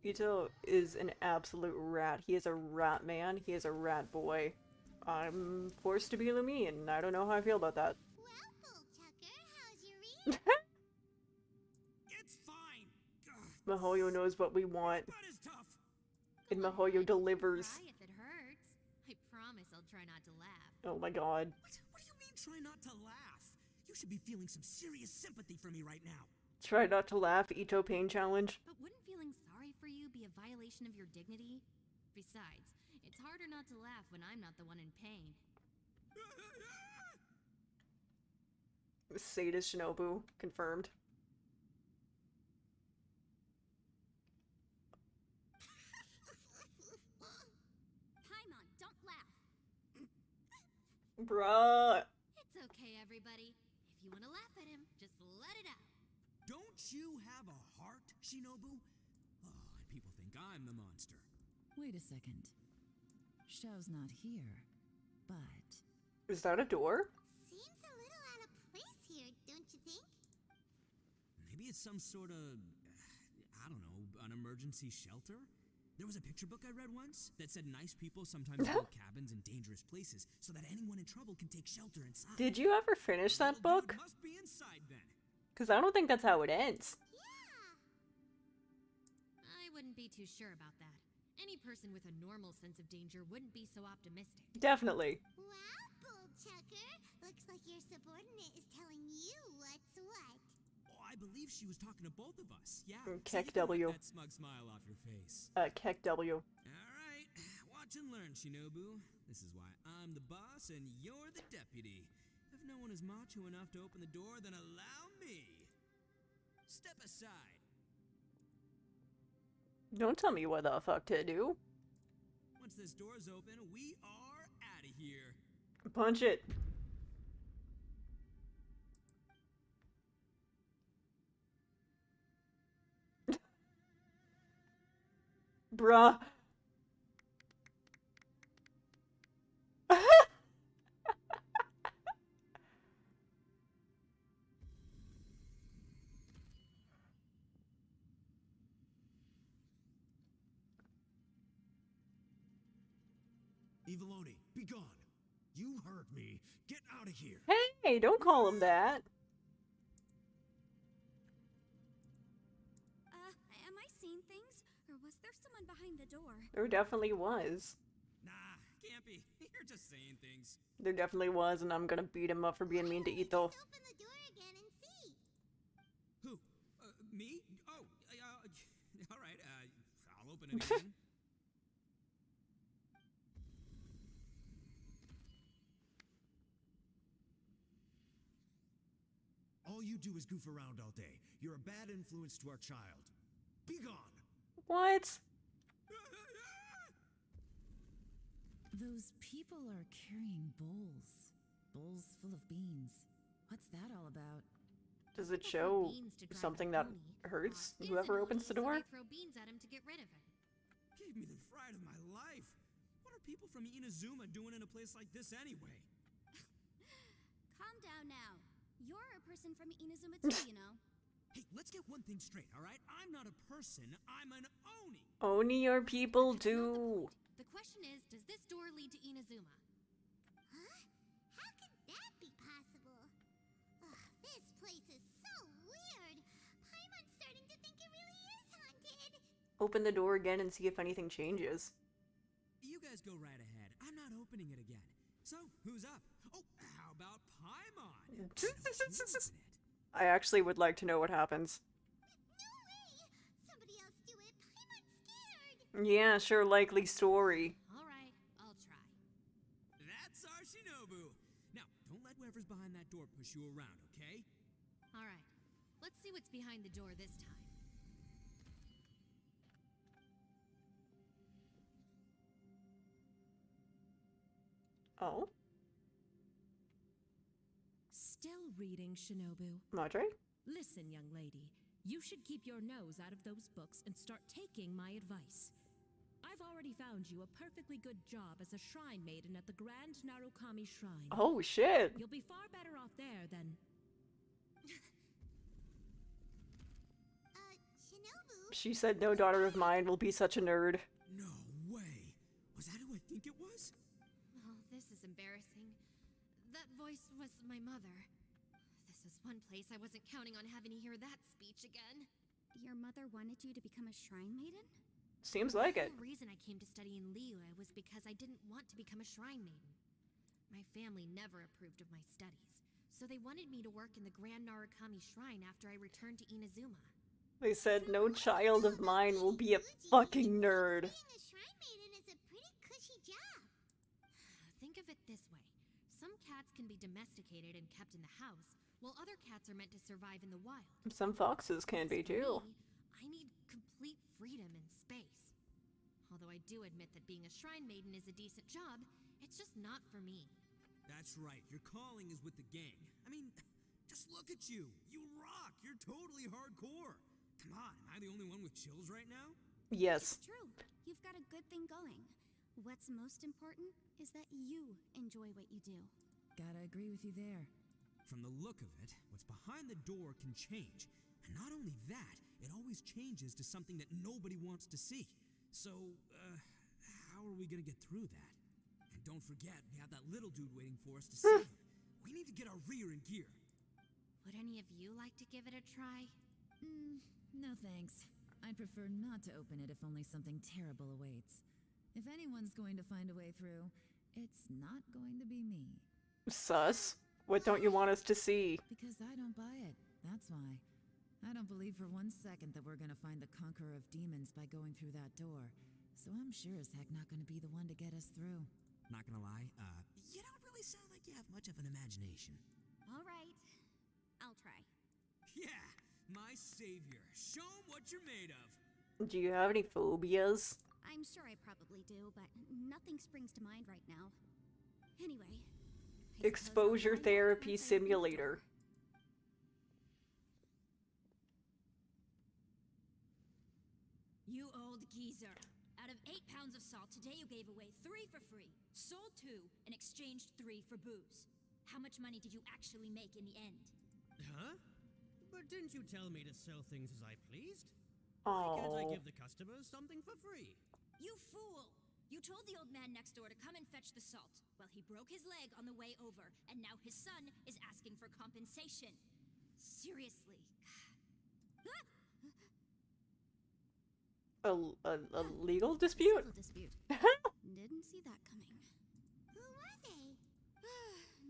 Itto is an absolute rat. He is a rat man. He is a rat boy. I'm forced to be Lumi, and I don't know how I feel about that. Well, Bullchucker, how's your read? It's fine. mihoyo knows what we want, Butt is tough. and mihoyo delivers. Cry if it hurts. I promise I'll try not to laugh. Oh my god. What do you mean try not to laugh? You should be feeling some serious sympathy for me right now. Try not to laugh, Itto pain challenge. But wouldn't feeling sorry for you be a violation of your dignity? Besides, it's harder not to laugh when I'm not the one in pain. Sadist shinobu, confirmed. Paimon, don't laugh. Bruh. It's okay, everybody. If you want to laugh at him, just let it out. Don't you have a heart, Shinobu? Oh, and people think I'm the monster. Wait a second. Xiao's not here, but... Is that a door? Seems a little out of place here, don't you think? Maybe it's some sort of, I don't know, an emergency shelter? There was a picture book I read once that said nice people sometimes build cabins in dangerous places so that anyone in trouble can take shelter inside. Did you ever finish that Little book? dude must be inside then. Because I don't think that's how it ends. Yeah. I wouldn't be too sure about that. Any person with a normal sense of danger wouldn't be so optimistic. Definitely. Wow, Bullchucker. Looks like your subordinate is telling you what's what. Oh, I believe she was talking to both of us. Yeah. Keck so you can W. wipe that smug smile off your face. Keck W. All right, watch and learn, Shinobu. This is why I'm the boss and you're the deputy. If no one is macho enough to open the door, then allow me. Step aside. Don't tell me what the fuck to do. Once this door's open, we are out of here. Punch it. Bruh. Eviloni, be gone. You heard me. Get out of here. Hey, don't call him that. Am I seeing things? Or was there someone behind the door? There definitely was. Nah, can't be. You're just saying things. There definitely was, and I'm gonna beat him up for being mean to Itto. Just open the door again and see. Who? Me? Oh, all right. I'll open it again. All you do is goof around all day. You're a bad influence to our child. Be gone. What? Those people are carrying bowls. Bowls full of beans. What's that all about? Does it People throw show beans to drive something a that pony. hurts Is whoever an opens the Oni, so door? they throw beans at him to get rid of him. Gave me the fright of my life. What are people from Inazuma doing in a place like this anyway? Calm down now. You're a person from Inazuma too, you know. Hey, let's get one thing straight, all right? I'm not a person. I'm an Oni. Oni are people That's not the too. point. The question is, does this door lead to Inazuma? Huh? How could that be possible? Ugh, this place is so weird. Paimon's starting to think it really is haunted. Open the door again and see if anything changes. You guys go right ahead. I'm not opening it again. So, who's up? Oh, how about Paimon? Why don't you open it? I actually would like to know what happens. No way! Somebody else do it. Paimon's scared. Yeah, sure, likely story. All right, I'll try. That's our Shinobu. Now, don't let whoever's behind that door push you around, okay? All right, let's see what's behind the door this time. Oh, Still reading, Shinobu. Madre? Listen, young lady. You should keep your nose out of those books and start taking my advice. I've already found you a perfectly good job as a shrine maiden at the Grand Narukami Shrine. Oh shit. You'll be far better off there than... She said no daughter of mine will be such a nerd. No way. Was that who I think it was? Oh, this is embarrassing. That voice was my mother. This is one place I wasn't counting on having to hear that speech again. Your mother wanted you to become a shrine maiden? Seems like it. The reason I came to study in Liyue was because I didn't want to become a shrine maiden. My family never approved of my studies, so they wanted me to work in the Grand Narukami Shrine after I returned to Inazuma. They said no child of mine will be a fucking nerd. Being a shrine maiden is a pretty cushy job. Think of it this way. Some cats can be domesticated and kept in the house, while other cats are meant to survive in the wild. Some foxes can be For too. me, I need complete freedom and space. Although I do admit that being a shrine maiden is a decent job, it's just not for me. That's right. Your calling is with the gang. I mean, just look at you. You rock. You're totally hardcore. Come on, am I the only one with chills right now? Yes. It's true. You've got a good thing going. What's most important is that you enjoy what you do. Gotta agree with you there. From the look of it, what's behind the door can change. And not only that, it always changes to something that nobody wants to see. So, how are we gonna get through that? And don't forget, we have that little dude waiting for us to save him. We need to get our rear in gear. Would any of you like to give it a try? No thanks. I'd prefer not to open it if only something terrible awaits. If anyone's going to find a way through, it's not going to be me. Sus. What don't you want us to see? Because I don't buy it, that's why. I don't believe for 1 second that we're gonna find the conqueror of demons by going through that door. So I'm sure as heck not gonna be the one to get us through. Not gonna lie, you don't really sound like you have much of an imagination. All right. I'll try. Yeah, my savior. Show 'em what you're made of. Do you have any phobias? I'm sure I probably do, but nothing springs to mind right now. Anyway. I suppose Exposure I'll find out therapy once I open the simulator. door. You old geezer. Out of 8 pounds of salt, today you gave away 3 for free, sold 2, and exchanged 3 for booze. How much money did you actually make in the end? Huh? But didn't you tell me to sell things as I pleased? Why can't I Oh. give the customers something for free? You fool! You told the old man next door to come and fetch the salt. Well, he broke his leg on the way over, and now his son is asking for compensation. Seriously. A legal dispute? Civil dispute. Didn't see that coming. Who were they?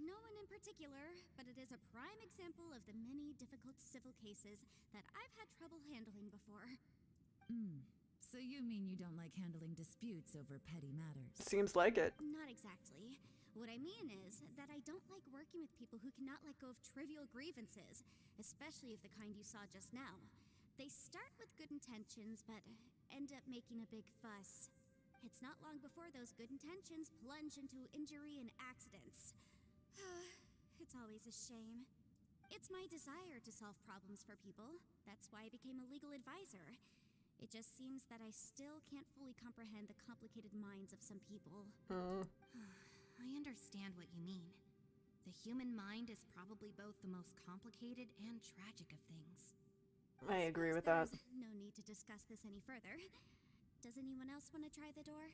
No one in particular, but it is a prime example of the many difficult civil cases that I've had trouble handling before. So you mean you don't like handling disputes over petty matters? Seems like it. Not exactly. What I mean is that I don't like working with people who cannot let go of trivial grievances, especially of the kind you saw just now. They start with good intentions, but end up making a big fuss. It's not long before those good intentions plunge into injury and accidents. It's always a shame. It's my desire to solve problems for people. That's why I became a legal advisor. It just seems that I still can't fully comprehend the complicated minds of some people. I understand what you mean. The human mind is probably both the most complicated and tragic of things. I agree with Suppose that. there's no need to discuss this any further. Does anyone else want to try the door?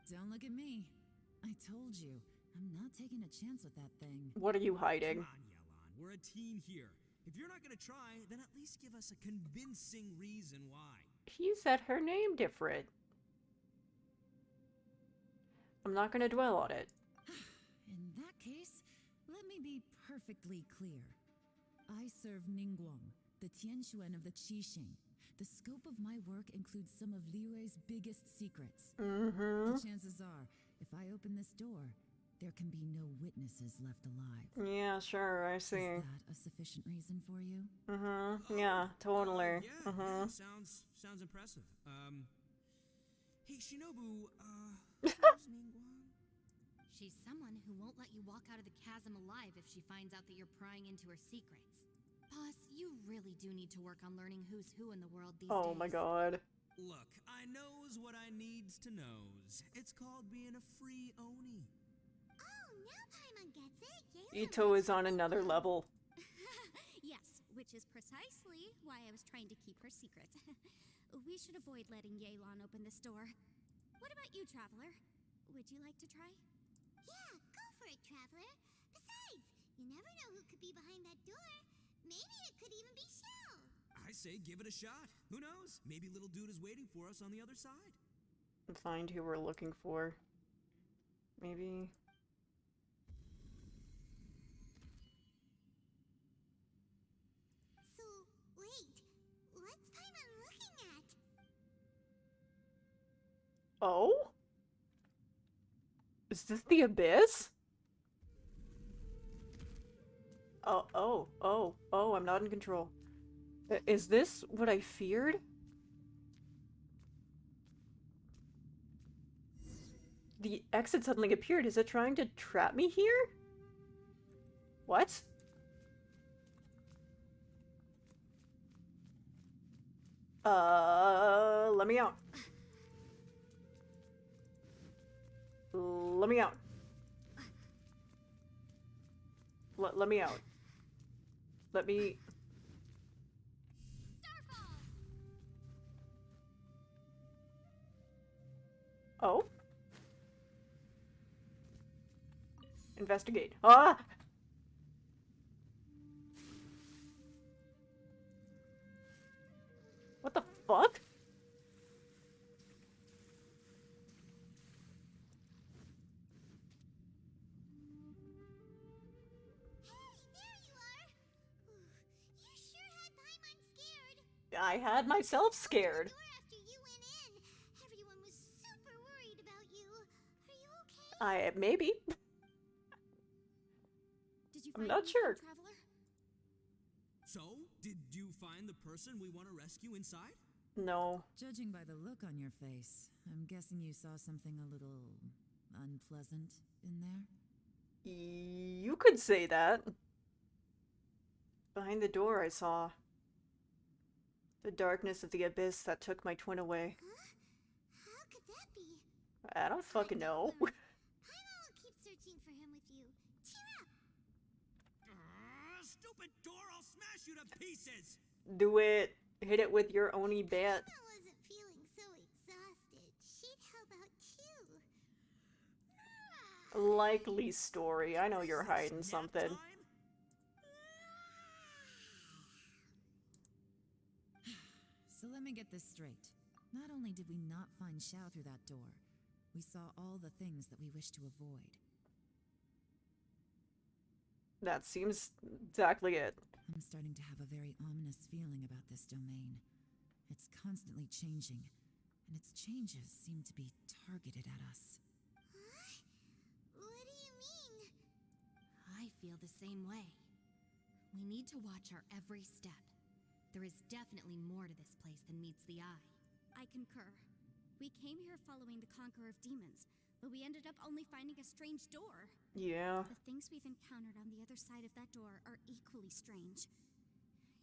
Don't look at me. I told you, I'm not taking a chance with that thing. What are you hiding? Come on, Yelan. We're a team here. If you're not gonna try, then at least give us a convincing reason why. He said her name different. I'm not gonna dwell on it. In that case, let me be perfectly clear. I serve Ningguang, the Tianxuan of the Qixing. The scope of my work includes some of Liyue's biggest secrets. The chances are, if I open this door, there can be no witnesses left alive. Yeah, sure, I Is see. that a sufficient reason for you? Yeah, totally. Yeah, sounds impressive. Hey, Shinobu, Uh-huh. who's Ningguang? She's someone who won't let you walk out of the chasm alive if she finds out that you're prying into her secrets. Boss, you really do need to work on learning who's who in the world these days. Oh my god. Look, I knows what I needs to knows. It's called being a free Oni. Oh, now Paimon gets it. Itto is on another level. Yes, which is precisely why I was trying to keep her secret. we should avoid letting Yelan open this door. What about you, Traveler? Would you like to try? Yeah, go for it, Traveler. Besides, you never know who could be behind that door. Maybe it could even be Xiao. I say give it a shot. Who knows? Maybe little dude is waiting for us on the other side. Find who we're looking for. Maybe. So, wait. What's Paimon looking at? Oh? Is this the abyss? Oh, I'm not in control. Is this what I feared? The exit suddenly appeared. Is it trying to trap me here? What? Let me out. Let me out. Let me out. Let me... Oh? Investigate. Ah! What the fuck? I had myself scared. After you went in, everyone was super worried about you. Are you okay? Maybe. Did you I'm find not anything, sure. Traveler? So, did you find the person we want to rescue inside? No. Judging by the look on your face, I'm guessing you saw something a little unpleasant in there? You could say that. Behind the door I saw the darkness of the abyss that took my twin away. Huh? How could that be? I don't fucking know. Paimon will keep searching for him with you. Cheer up! Stupid door! I'll smash you to pieces! Do it. Hit it with your Oni bat. Paimon wasn't feeling so exhausted. She'd help out too. Likely story. I know you're hiding something. Time? So let me get this straight. Not only did we not find Xiao through that door, we saw all the things that we wish to avoid. That seems exactly it. I'm starting to have a very ominous feeling about this domain. It's constantly changing, and its changes seem to be targeted at us. Huh? What do you mean? I feel the same way. We need to watch our every step. There is definitely more to this place than meets the eye. I concur. We came here following the Conqueror of Demons, but we ended up only finding a strange door. Yeah. The things we've encountered on the other side of that door are equally strange.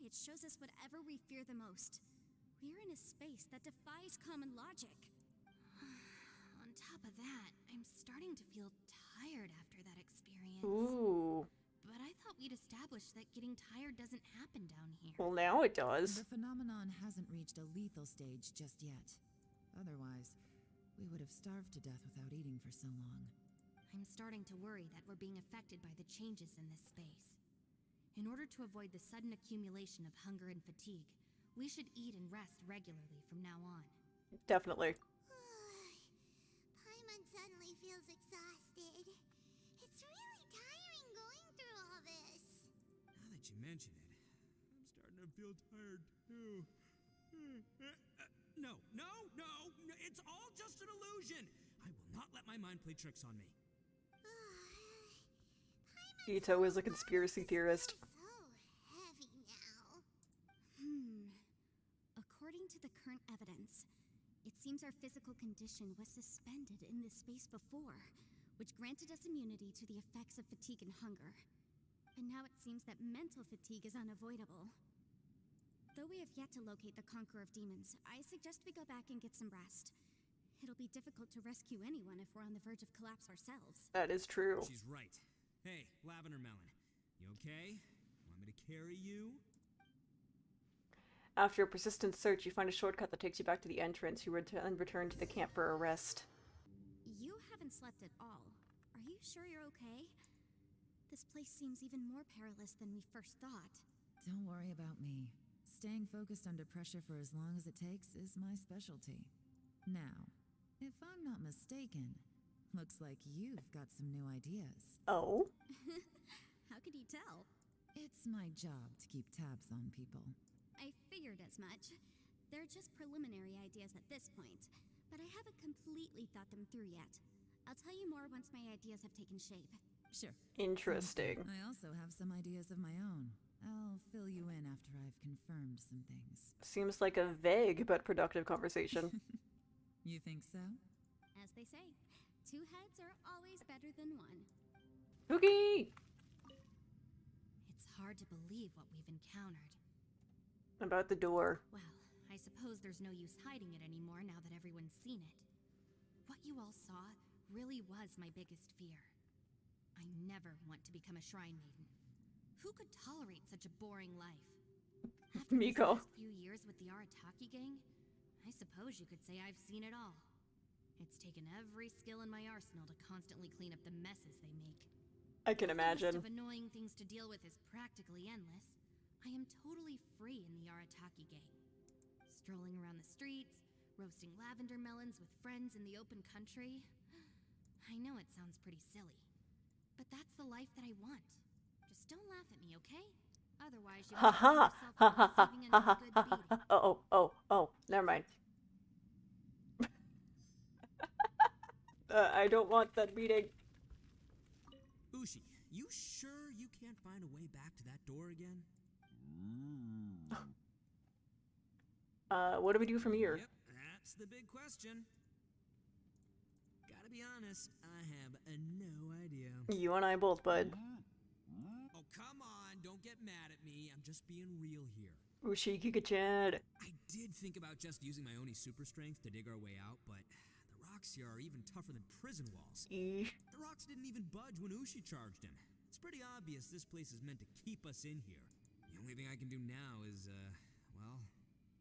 It shows us whatever we fear the most. We're in a space that defies common logic. On top of that, I'm starting to feel tired after that experience. Ooh. But I thought we'd established that getting tired doesn't happen down here. Well, now it does. The phenomenon hasn't reached a lethal stage just yet. Otherwise, we would have starved to death without eating for so long. I'm starting to worry that we're being affected by the changes in this space. In order to avoid the sudden accumulation of hunger and fatigue, we should eat and rest regularly from now on. Definitely. Paimon suddenly feels exhausted. It's really tiring going through all this. Now that you mention it, I'm starting to feel tired too. No, it's all just an illusion. I will not let my mind play tricks on me. Itto is a conspiracy theorist. So heavy now. According to the current evidence, it seems our physical condition was suspended in this space before, which granted us immunity to the effects of fatigue and hunger. But now it seems that mental fatigue is unavoidable. Though we have yet to locate the Conqueror of Demons, I suggest we go back and get some rest. It'll be difficult to rescue anyone if we're on the verge of collapse ourselves. That is true. She's right. Hey, Lavender Melon, you okay? Want me to carry you? After a persistent search, you find a shortcut that takes you back to the entrance. You return to the camp for a rest. You haven't slept at all. Are you sure you're okay? This place seems even more perilous than we first thought. Don't worry about me. Staying focused under pressure for as long as it takes is my specialty. Now, if I'm not mistaken, looks like you've got some new ideas. Oh? How could you tell? It's my job to keep tabs on people. I figured as much. They're just preliminary ideas at this point, but I haven't completely thought them through yet. I'll tell you more once my ideas have taken shape. Sure. Interesting. I also have some ideas of my own. I'll fill you in after I've confirmed some things. Seems like a vague but productive conversation. You think so? As they say, two heads are always better than one. Kuki! It's hard to believe what we've encountered. About the door. Well, I suppose there's no use hiding it anymore now that everyone's seen it. What you all saw really was my biggest fear. I never want to become a shrine maiden. Who could tolerate such a boring life? After Miko. these last few years with the Aratakki gang, I suppose you could say I've seen it all. It's taken every skill in my arsenal to constantly clean up the messes they make. I can imagine. The list of annoying things to deal with is practically endless. I am totally free in the Aratakki gang. Strolling around the streets, roasting lavender melons with friends in the open country. I know it sounds pretty silly, but that's the life that I want. Just don't laugh at me, okay? Otherwise, you'll Ha find ha! yourself Ha ha ha receiving ha another ha good ha ha. beating. Oh, never mind. I don't want that beating. Ushi, you sure you can't find a way back to that door again? What do we do from here? Yep, that's the big question. Gotta be honest, I have no idea. You and I both, bud. Oh, come on, don't get mad at me. I'm just being real here. Ushi Kika-chan. I did think about just using my Oni super strength to dig our way out, but the rocks here are even tougher than prison walls. The rocks didn't even budge when Ushi charged him. It's pretty obvious this place is meant to keep us in here. The only thing I can do now is, well,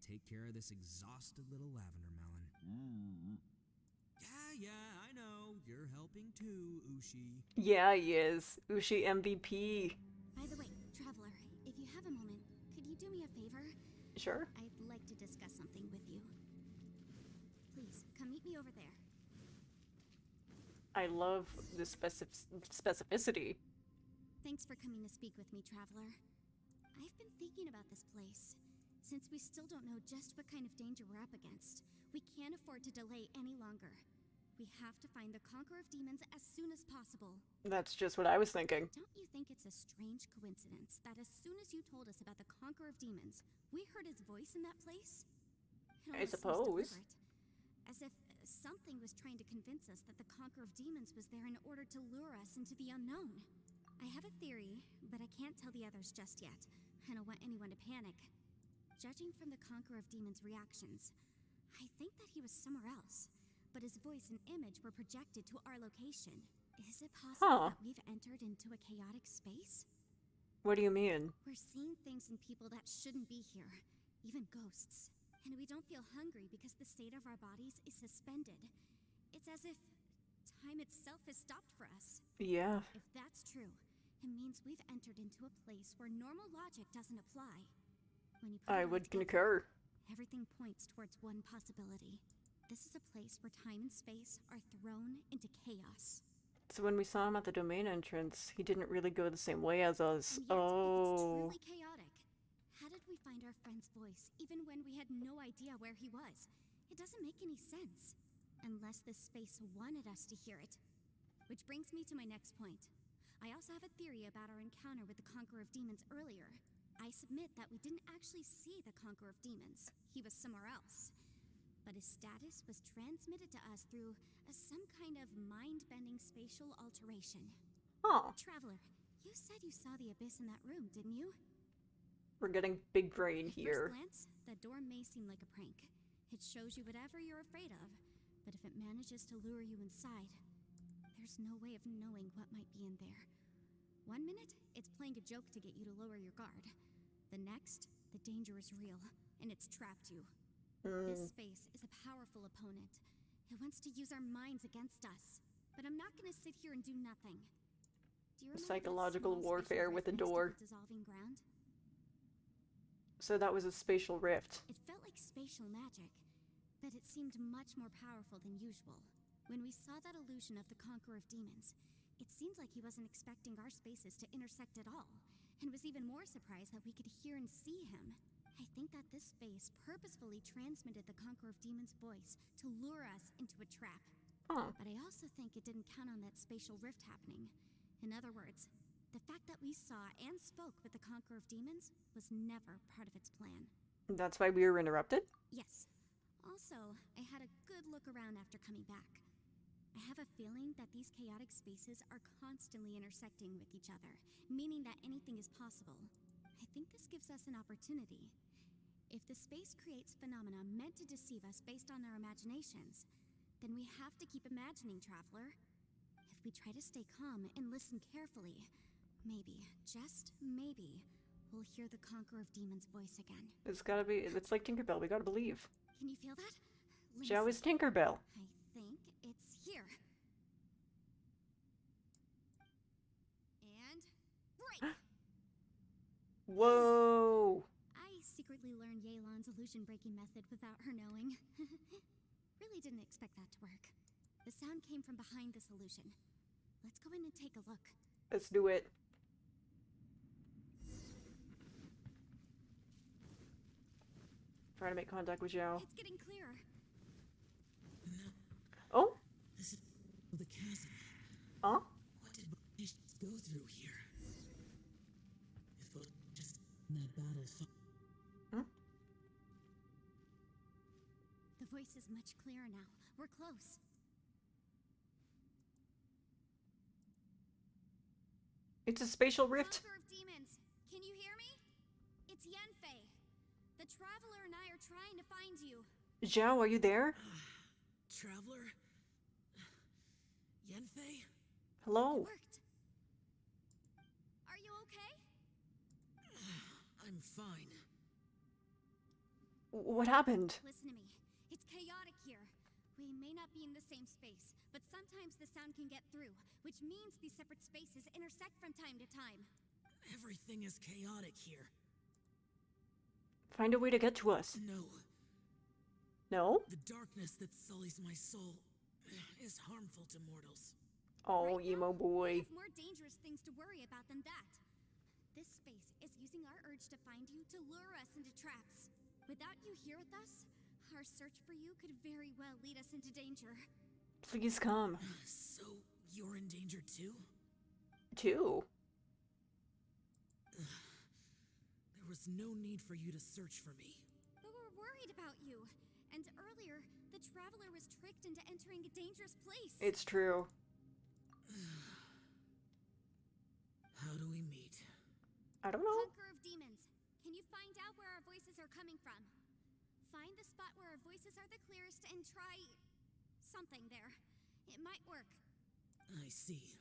take care of this exhausted little lavender melon. Yeah, I know. You're helping too, Ushi. Yeah, he is. Ushi MVP. By the way, Traveler, if you have a moment, could you do me a favor? Sure. I'd like to discuss something with you. Please, come meet me over there. I love the specificity. Thanks for coming to speak with me, Traveler. I've been thinking about this place. Since we still don't know just what kind of danger we're up against, we can't afford to delay any longer. We have to find the Conqueror of Demons as soon as possible. That's just what I was thinking. Don't you think it's a strange coincidence that as soon as you told us about the Conqueror of Demons, we heard his voice in that place? It I almost seems suppose. deliberate, as if something was trying to convince us that the Conqueror of Demons was there in order to lure us into the unknown. I have a theory, but I can't tell the others just yet. I don't want anyone to panic. Judging from the Conqueror of Demons' reactions, I think that he was somewhere else, but his voice and image were projected to our location. Is it possible that we've entered into a chaotic space? What do you mean? We're seeing things in people that shouldn't be here, even ghosts. And we don't feel hungry because the state of our bodies is suspended. It's as if time itself has stopped for us. Yeah. If that's true, it means we've entered into a place where normal logic doesn't apply. When you put I it all would together, concur. everything points towards one possibility. This is a place where time and space are thrown into chaos. So when we saw him at the domain entrance, he didn't really go the same way as us. And yet, if it's Oh. truly chaotic, how did we find our friend's voice even when we had no idea where he was? It doesn't make any sense. Unless this space wanted us to hear it. Which brings me to my next point. I also have a theory about our encounter with the Conqueror of Demons earlier. I submit that we didn't actually see the Conqueror of Demons. He was somewhere else. But his status was transmitted to us through some kind of mind-bending spatial alteration. Huh. Traveler, you said you saw the abyss in that room, didn't you? We're getting big brain At here. first glance, that door may seem like a prank. It shows you whatever you're afraid of, but if it manages to lure you inside, there's no way of knowing what might be in there. 1 minute, it's playing a joke to get you to lower your guard. The next, the danger is real. and it's trapped you. This space is a powerful opponent. It wants to use our minds against us. But I'm not gonna sit here and do nothing. Do you remember Psychological that small warfare spatial with a rift next to door. the dissolving ground? So that was a spatial rift. It felt like spatial magic, but it seemed much more powerful than usual. When we saw that illusion of the Conqueror of Demons, it seemed like he wasn't expecting our spaces to intersect at all, and was even more surprised that we could hear and see him. I think that this space purposefully transmitted the Conqueror of Demons' voice to lure us into a trap. Oh. But I also think it didn't count on that spatial rift happening. In other words, the fact that we saw and spoke with the Conqueror of Demons was never part of its plan. That's why we were interrupted? Yes. Also, I had a good look around after coming back. I have a feeling that these chaotic spaces are constantly intersecting with each other, meaning that anything is possible. I think this gives us an opportunity. If the space creates phenomena meant to deceive us based on our imaginations, then we have to keep imagining, Traveler. If we try to stay calm and listen carefully, maybe, just maybe, we'll hear the Conqueror of Demons' voice again. It's gotta be, it's like Tinkerbell, we gotta believe. Can you feel that? Xiao is Tinkerbell. I think it's here. And break! Whoa! I secretly learned Yelan's illusion-breaking method without her knowing. Really didn't expect that to work. The sound came from behind this illusion. Let's go in and take a look. Let's do it. Trying to make contact with Xiao. It's getting clearer. No, Oh? this is the chasm. Huh? What did Bosacius go through here? If Bosacius in that battle The voice is much clearer now. We're close. It's a spatial rift. Conqueror of Demons, can you hear me? It's Yanfei. The Traveler and I are trying to find you. Xiao, are you there? Traveler? Yanfei? Hello? Worked. Are you okay? I'm fine. What happened? Listen to me. It's chaotic here. We may not be in the same space, but sometimes the sound can get through, which means these separate spaces intersect from time to time. Everything is chaotic here. Find a way to get to us. No, No? the darkness that sullies my soul is harmful to mortals. Oh, Right emo now, boy. We have more dangerous things to worry about than that. This space is using our urge to find you to lure us into traps. Without you here with us, our search for you could very well lead us into danger. Please come. So, you're in danger too? Two. There was no need for you to search for me. But we're worried about you. And earlier, the Traveler was tricked into entering a dangerous place. It's true. How do we meet? I don't know. Conqueror of Demons, can you find out where our voices are coming from? Find the spot where our voices are the clearest and try something there. It might work. I see.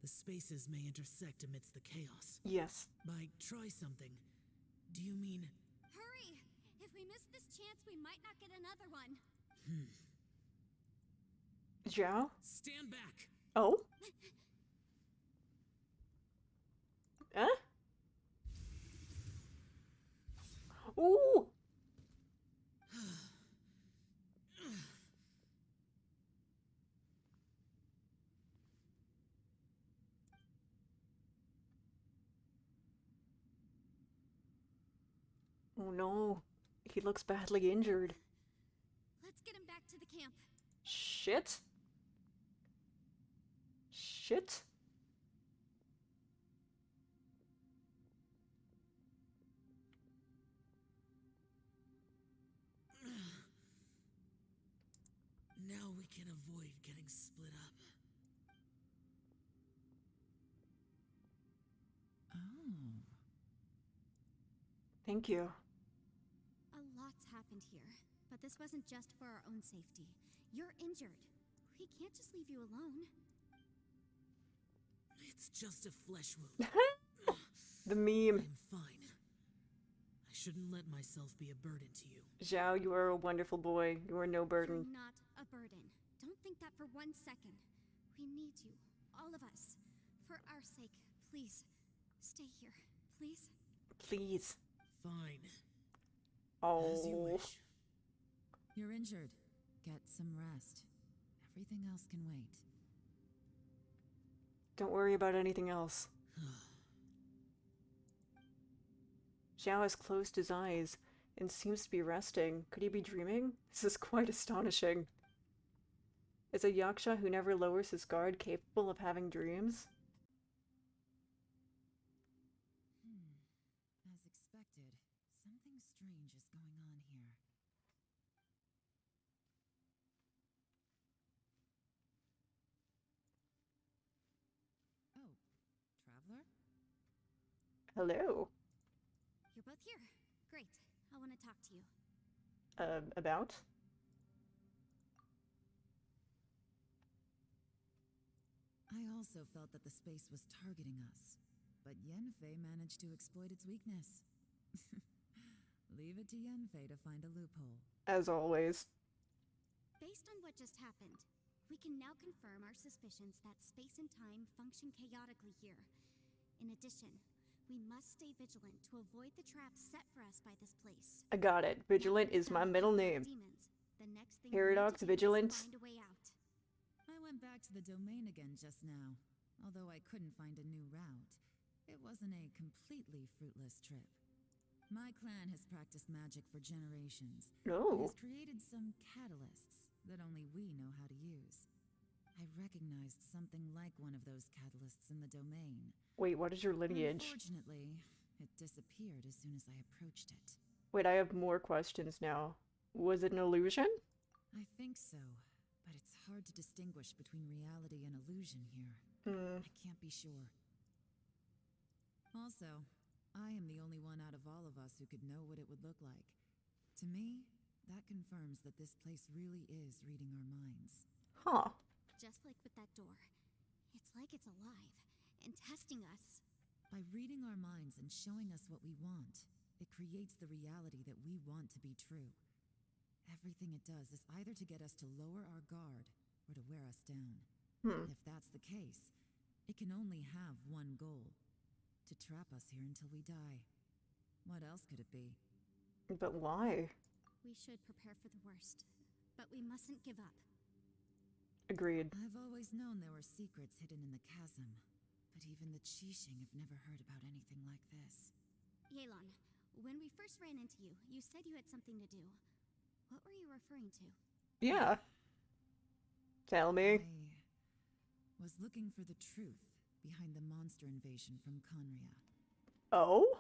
The spaces may intersect amidst the chaos. Yes. By try something, do you mean... Hurry! If we miss this chance, we might not get another one. Xiao? Stand back! Oh? Huh? Ooh! Oh no. He looks badly injured. Let's get him back to the camp. Shit. Shit. Now we can avoid getting split up. Oh. Thank you. A lot's happened here, but this wasn't just for our own safety. You're injured. We can't just leave you alone. It's just a flesh wound. The meme. I'm fine. I shouldn't let myself be a burden to you. Xiao, you are a wonderful boy. You are no burden. You're not a burden. Don't think that for 1 second. We need you, all of us. For our sake, please, stay here, please. Please. Fine. As you Oh. wish. You're injured. Get some rest. Everything else can wait. Don't worry about anything else. Xiao has closed his eyes and seems to be resting. Could he be dreaming? This is quite astonishing. Is a yaksha who never lowers his guard capable of having dreams? As expected, something strange is going on here. Oh, traveler? Hello. You're both here. Great. I want to talk to you. About? I also felt that the space was targeting us, but Yenfei managed to exploit its weakness. Leave it to Yenfei to find a loophole. As always. Based on what just happened, we can now confirm our suspicions that space and time function chaotically here. In addition, we must stay vigilant to avoid the traps set for us by this place. I got it. Vigilant is my middle name. Demons, the next thing Paradox, we need to do is Vigilant. find a way out. I went back to the domain again just now. Although I couldn't find a new route, it wasn't a completely fruitless trip. My clan has practiced magic for generations. It Oh. has created some catalysts that only we know how to use. I recognized something like one of those catalysts in the domain. Wait, what is your lineage? Unfortunately, it disappeared as soon as I approached it. Wait, I have more questions now. Was it an illusion? I think so, but it's hard to distinguish between reality and illusion here. I can't be sure. Also, I am the only one out of all of us who could know what it would look like. To me, that confirms that this place really is reading our minds. Huh. Just like with that door. It's like it's alive and testing us. By reading our minds and showing us what we want, it creates the reality that we want to be true. Everything it does is either to get us to lower our guard or to wear us down. If that's the case, it can only have one goal: to trap us here until we die. What else could it be? But why? We should prepare for the worst, but we mustn't give up. Agreed. I've always known there were secrets hidden in the chasm, but even the Qixing have never heard about anything like this. Yelan, when we first ran into you, you said you had something to do. What were you referring to? Yeah. Tell me. I was looking for the truth behind the monster invasion from Conria. Oh?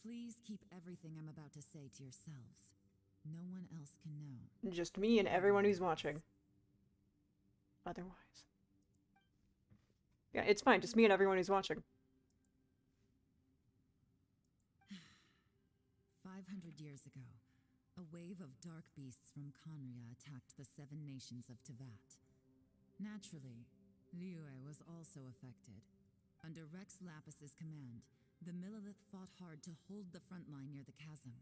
Please keep everything I'm about to say to yourselves. No one else can know. Just me and everyone who's watching. Otherwise. Yeah, it's fine. Just me and everyone who's watching. 500 years ago, a wave of dark beasts from Conria attacked the 7 nations of Tevat. Naturally, Liyue was also affected. Under Rex Lapis's command, the Millelith fought hard to hold the front line near the chasm.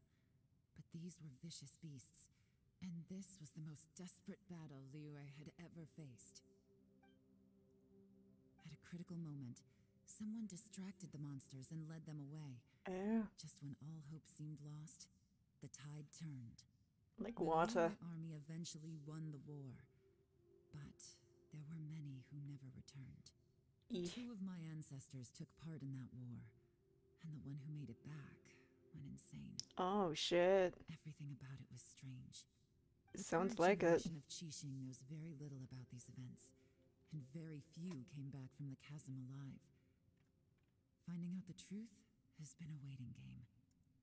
But these were vicious beasts, and this was the most desperate battle Liyue had ever faced. At a critical moment, someone distracted the monsters and led them away. Just when all hope seemed lost, the tide turned. Like The water. Liyue army eventually won the war, but there were many who never returned. Eesh. 2 of my ancestors took part in that war, and the one who made it back went insane. Oh, shit. Everything about it was strange. Sounds Our like it. generation of Qixing knows very little about these events, and very few came back from the chasm alive. Finding out the truth has been a waiting game.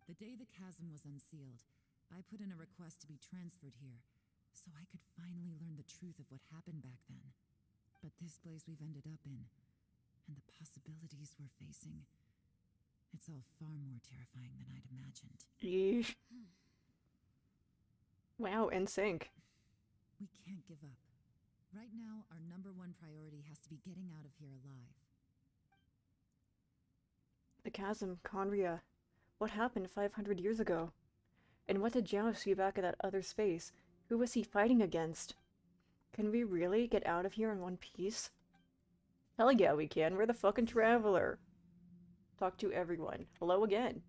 The day the chasm was unsealed, I put in a request to be transferred here, so I could finally learn the truth of what happened back then. But this place we've ended up in, and the possibilities we're facing, it's all far more terrifying than I'd imagined. Yeesh. Wow, in sync. We can't give up. Right now, our #1 priority has to be getting out of here alive. The chasm, Conria. What happened 500 years ago? And what did Xiao see back at that other space? Who was he fighting against? Can we really get out of here in one piece? Hell yeah, we can. We're the fucking traveler. Talk to everyone. Hello again.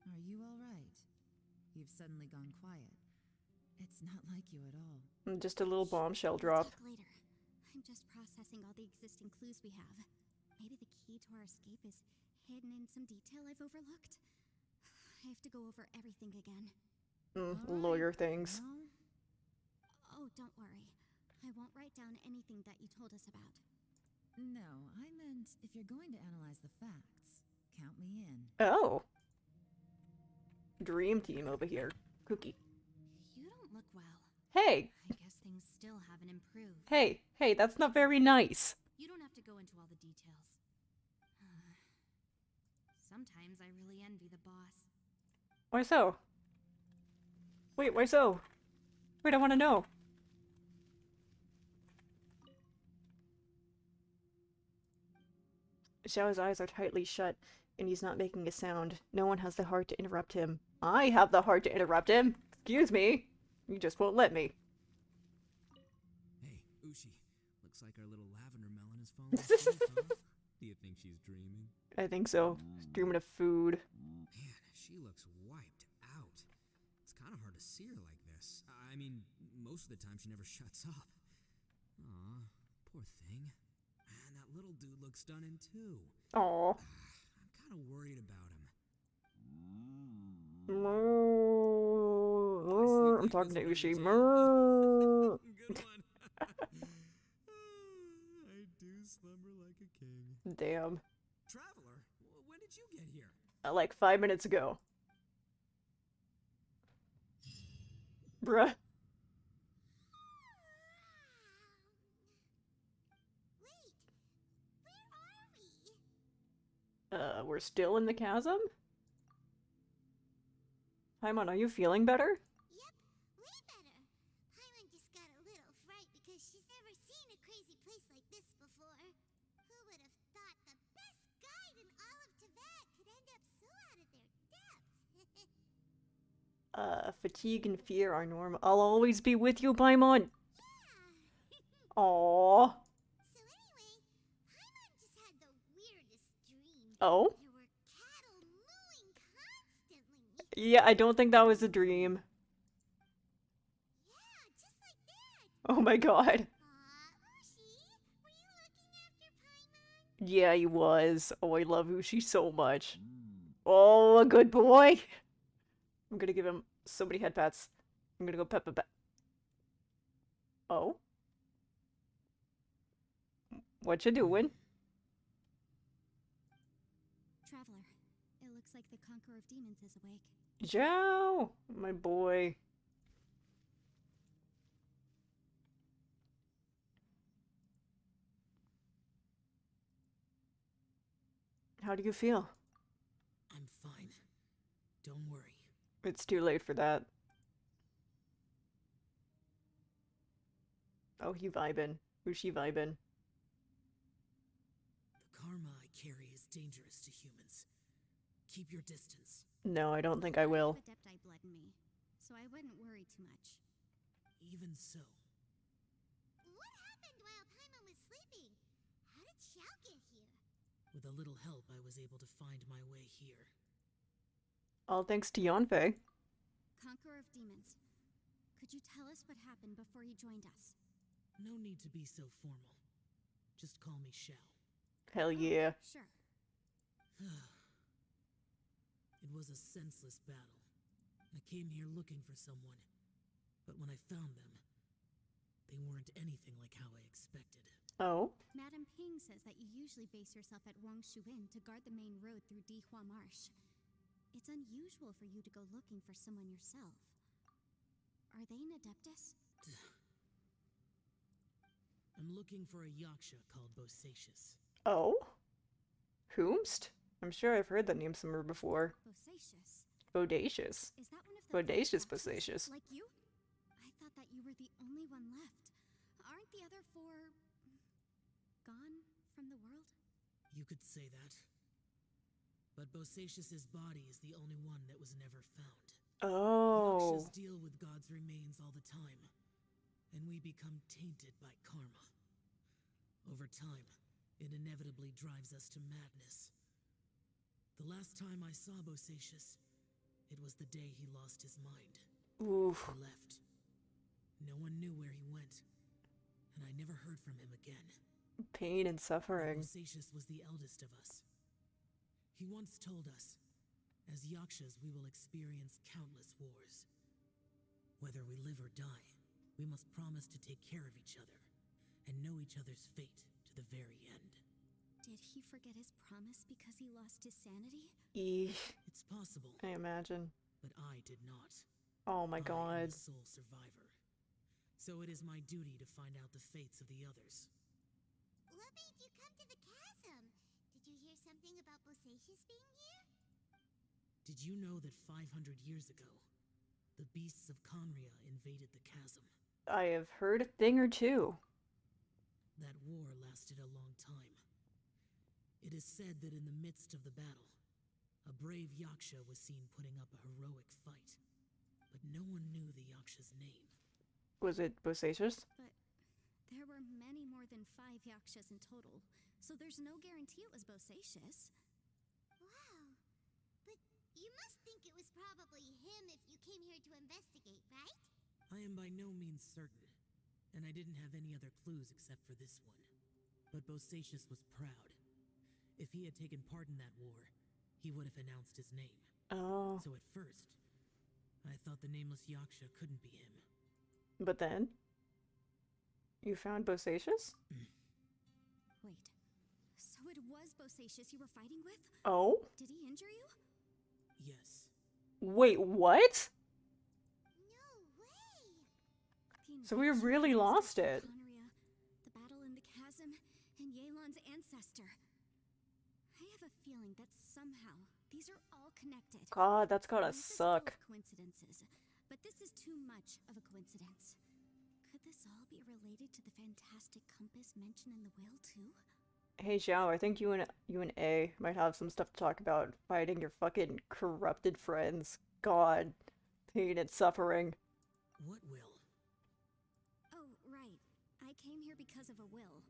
Are you alright? You've suddenly gone quiet. It's not like you at all. Just a little bombshell We'll drop. talk later. I'm just processing all the existing clues we have. Maybe the key to our escape is hidden in some detail I've overlooked. I have to go over everything again. Lawyer things. Well, Oh, don't worry. I won't write down anything that you told us about. no, I meant if you're going to analyze the facts, count me in. Oh. Dream team over here. Cookie. You don't look well. Hey! I guess things still haven't improved. Hey, that's not very nice. You don't have to go into all the details. Sometimes I really envy the boss. Why so? Wait, why so? Wait, I want to know. Xiao's eyes are tightly shut, and he's not making a sound. No one has the heart to interrupt him. I have the heart to interrupt him! Excuse me! You just won't let me. Hey, Ushi. Looks like our little lavender melon has fallen asleep, huh? Do you think she's dreaming? I think so. She's dreaming of food. Man, she looks wiped out. It's kind of hard to see her like this. I mean, most of the time she never shuts up. Aw, poor thing. Man, that little dude looks stunning too. Aww. I'm kind of worried about him. I'm talking to Ushi. Good one. I do slumber like a king. Damn. Traveler, when did you get here? Like 5 minutes ago. Bruh. Wait, where are we? We're still in the chasm? Paimon, are you feeling better? Yep, way better. Paimon just got a little fright because she's never seen a crazy place like this before. Who would have thought the best guide in all of Tibet could end up so out of their depth? Fatigue and fear are normal. I'll always be with you, Paimon! Yeah. Aww. So anyway, Paimon just had the weirdest dream. Oh? There were cattle mooing constantly. Yeah, I don't think that was a dream. Yeah, just like that. Oh my god. Ushi, were you looking after Paimon? Yeah, he was. Oh, I love Ushi so much. Oh, a good boy! I'm gonna give him so many head pats. I'm gonna go pet. Oh? What you doing? Traveler, it looks like the Conqueror of Demons is awake. Zhao! My boy. How do you feel? I'm fine. Don't worry. It's too late for that. Oh, he vibin'. Ushi vibin'. The karma I carry is dangerous to humans. Keep your distance. No, I don't think I will. I have Adepti blood in me, so I wouldn't worry too much. Even so, What happened while Paimon was sleeping? How did Xiao get here? with a little help, I was able to find my way here. All thanks to Yanfei. Conqueror of Demons, could you tell us what happened before you joined us? No need to be so formal. Just call me Xiao. Hell yeah. Sure. It was a senseless battle. I came here looking for someone, but when I found them, they weren't anything like how I expected. Oh? Madame Ping says that you usually base yourself at Wangshuin to guard the main road through Dihua Marsh. It's unusual for you to go looking for someone yourself. Are they an Adeptus? I'm looking for a yaksha called BOSACIUS. Oh? Whomst? I'm sure I've heard that name somewhere before. Bosacius. Bodacious. Is that one of the Bodacious four Yaksas, Bosacious. like you? I thought that you were the only one left. Aren't the other four gone from the world? You could say that. But BOSACIUS's body is the only one that was never found. Oh. Yakshas deal with God's remains all the time, and we become tainted by karma. Over time, it inevitably drives us to madness. The last time I saw BOSACIUS, it was the day he lost his mind. Oof. He left. No one knew where he went, and I never heard from him again. Pain and suffering. BOSACIUS was the eldest of us. He once told us, as Yakshas we will experience countless wars. Whether we live or die, we must promise to take care of each other, and know each other's fate to the very end. Did he forget his promise because he lost his sanity? Eesh. It's possible, I imagine. but I did not. Oh my I am god. the sole survivor. So it is my duty to find out the fates of the others. What made you come to the chasm? Did you hear something about BOSACIUS being here? Did you know that 500 years ago, the beasts of Conria invaded the chasm? I have heard a thing or two. That war lasted a long time. It is said that in the midst of the battle, a brave Yaksha was seen putting up a heroic fight. But no one knew the Yaksha's name. Was it BOSACIUS? But there were many more than 5 Yakshas in total, so there's no guarantee it was BOSACIUS. Wow. But you must think it was probably him if you came here to investigate, right? I am by no means certain, and I didn't have any other clues except for this one. But BOSACIUS was proud. If he had taken part in that war, he would have announced his name. Oh. So at first, I thought the nameless Yaksha couldn't be him. But then? You found BOSACIUS? Wait, so it was BOSACIUS you were fighting with? Oh? Did he injure you? Yes. Wait, what? No way! The So we invasion really of lost it. Conria, the battle in the chasm, and Yelan's ancestor. I have a feeling that somehow these are all connected. God, that's gotta Life is full suck. of coincidences, but this is too much of a coincidence. Could this all be related to the fantastic compass mentioned in the will too? Hey Xiao, I think you and A might have some stuff to talk about fighting your fucking corrupted friends. God, pain and suffering. What will? Oh, right. I came here because of a will.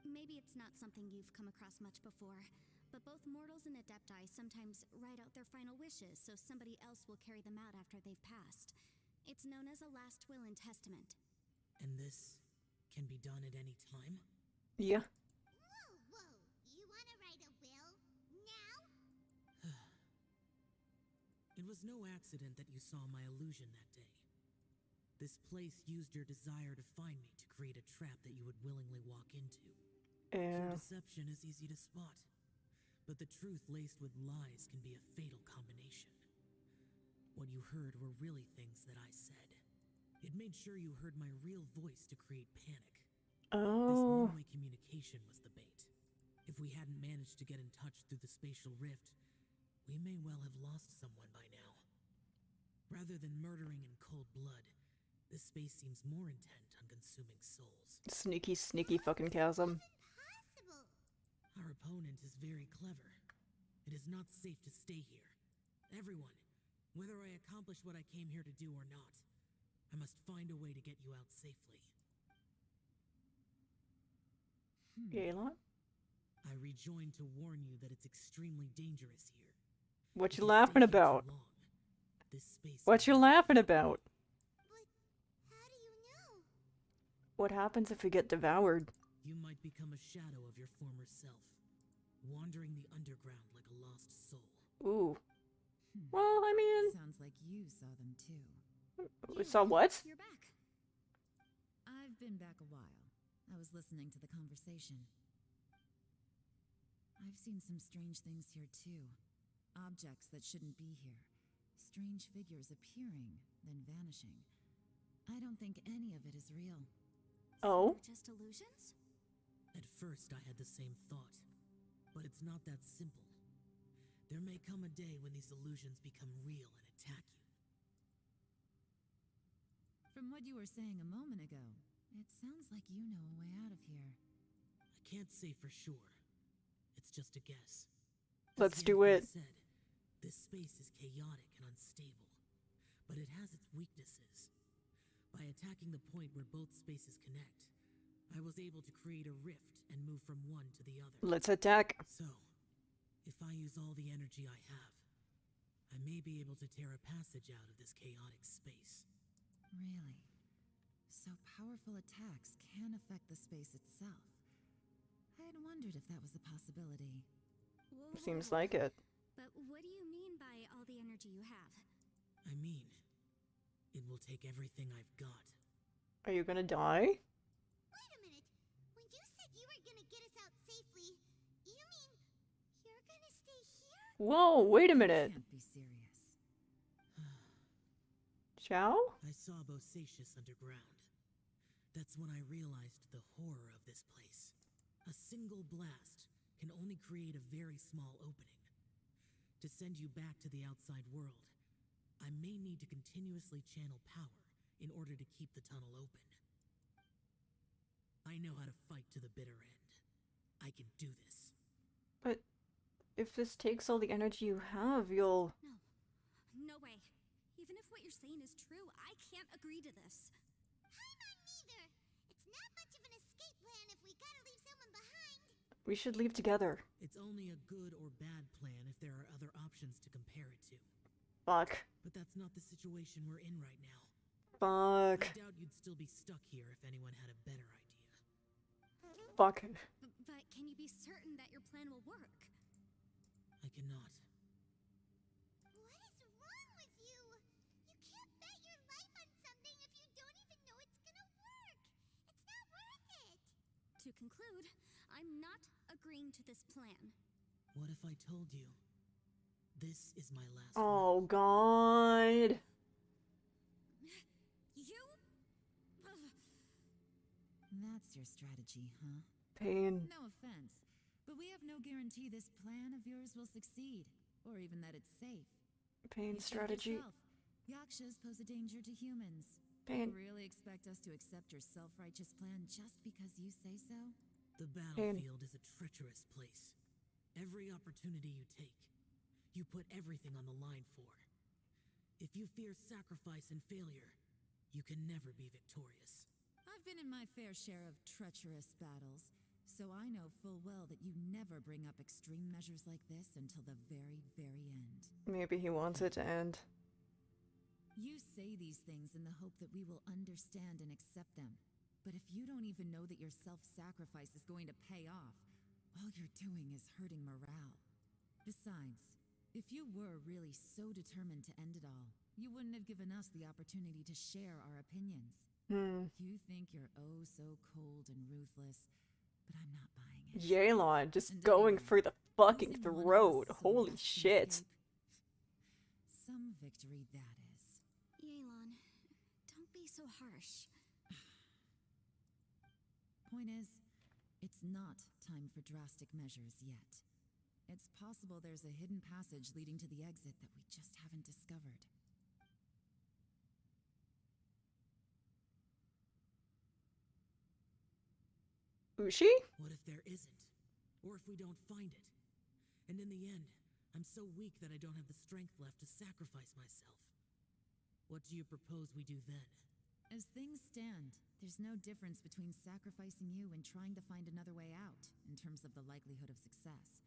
Maybe it's not something you've come across much before, but both mortals and adepti sometimes write out their final wishes so somebody else will carry them out after they've passed. It's known as a last will and testament. And this can be done at any time? Yeah. Whoa, whoa! You wanna write a will? Now? It was no accident that you saw my illusion that day. This place used your desire to find me to create a trap that you would willingly walk into. Your deception is easy to spot, but the truth laced with lies can be a fatal combination. What you heard were really things that I said. It made sure you heard my real voice to create panic. This Oh. one-way communication was the bait. If we hadn't managed to get in touch through the spatial rift, we may well have lost someone by now. Rather than murdering in cold blood, this space seems more intent on consuming souls. Sneaky, sneaky fucking chasm. Impossible! Our opponent is very clever. It is not safe to stay here. Everyone, whether I accomplish what I came here to do or not, I must find a way to get you out safely. Yelan? I rejoined to warn you that it's extremely dangerous here. What If you stay laughing here too about? long, this space What you can- laughing about? But how do you know? What happens if we get devoured? You might become a shadow of your former self, wandering the underground like a lost soul. Ooh. Well, I mean, Sounds like you saw them too. we saw what? You're back. I've been back a while. I was listening to the conversation. I've seen some strange things here too. Objects that shouldn't be here. Strange figures appearing, then vanishing. I don't think any of it is real. Oh. They're just illusions? At first, I had the same thought, but it's not that simple. There may come a day when these illusions become real and attack you. From what you were saying a moment ago, it sounds like you know a way out of here. I can't say for sure. It's just a guess. Let's As do Yanfei it. said, this space is chaotic and unstable, but it has its weaknesses. By attacking the point where both spaces connect, I was able to create a rift and move from one to the other. Let's attack. So, if I use all the energy I have, I may be able to tear a passage out of this chaotic space. Really? So powerful attacks can affect the space itself. I had wondered if that was a possibility. Seems like it. But what do you mean by all the energy you have? I mean, it will take everything I've got. Are you gonna die? Wait a minute. When you said you were gonna get us out safely, you mean you're gonna stay here? Whoa, wait a minute. Can't be serious. Xiao? I saw BOSACIUS underground. That's when I realized the horror of this place. A single blast can only create a very small opening. To send you back to the outside world, I may need to continuously channel power in order to keep the tunnel open. I know how to fight to the bitter end. I can do this. But if this takes all the energy you have, you'll... No way. Even if what you're saying is true, I can't agree to this. I'm not neither. It's not much of an escape plan if we gotta leave someone behind. We should leave together. It's only a good or bad plan if there are other options to compare it to. Fuck. But that's not the situation we're in right now. Fuck. I doubt you'd still be stuck here if anyone had a better idea. Fuck. But can you be certain that your plan will work? I cannot. What is wrong with you? You can't bet your life on something if you don't even know it's gonna work. It's not worth it. To conclude, I'm not agreeing to this plan. What if I told you? This is my last Oh, word. God. You? Ugh. That's your strategy, huh? Pain. No offense, but we have no guarantee this plan of yours will succeed, or even that it's safe. Pain You said strategy. yourself, Yakshas pose a danger to humans. Pain. You really expect us to accept your self-righteous plan just because you say so? The battlefield is a treacherous place. Every opportunity you take, you put everything on the line for. If you fear sacrifice and failure, you can never be victorious. I've been in my fair share of treacherous battles, so I know full well that you never bring up extreme measures like this until the very, very end. Maybe he wants it to end. You say these things in the hope that we will understand and accept them. But if you don't even know that your self-sacrifice is going to pay off, all you're doing is hurting morale. Besides, if you were really so determined to end it all, you wouldn't have given us the opportunity to share our opinions. You think you're oh so cold and ruthless, but I'm not buying it. Yelan just And going anyway, for the fucking isn't one of throat. us so Holy left to shit. escape? Some victory that is. Yelan, don't be so harsh. Point is, it's not time for drastic measures yet. It's possible there's a hidden passage leading to the exit that we just haven't discovered. Ushi? What if there isn't? Or if we don't find it? And in the end, I'm so weak that I don't have the strength left to sacrifice myself. What do you propose we do then? As things stand, there's no difference between sacrificing you and trying to find another way out, in terms of the likelihood of success.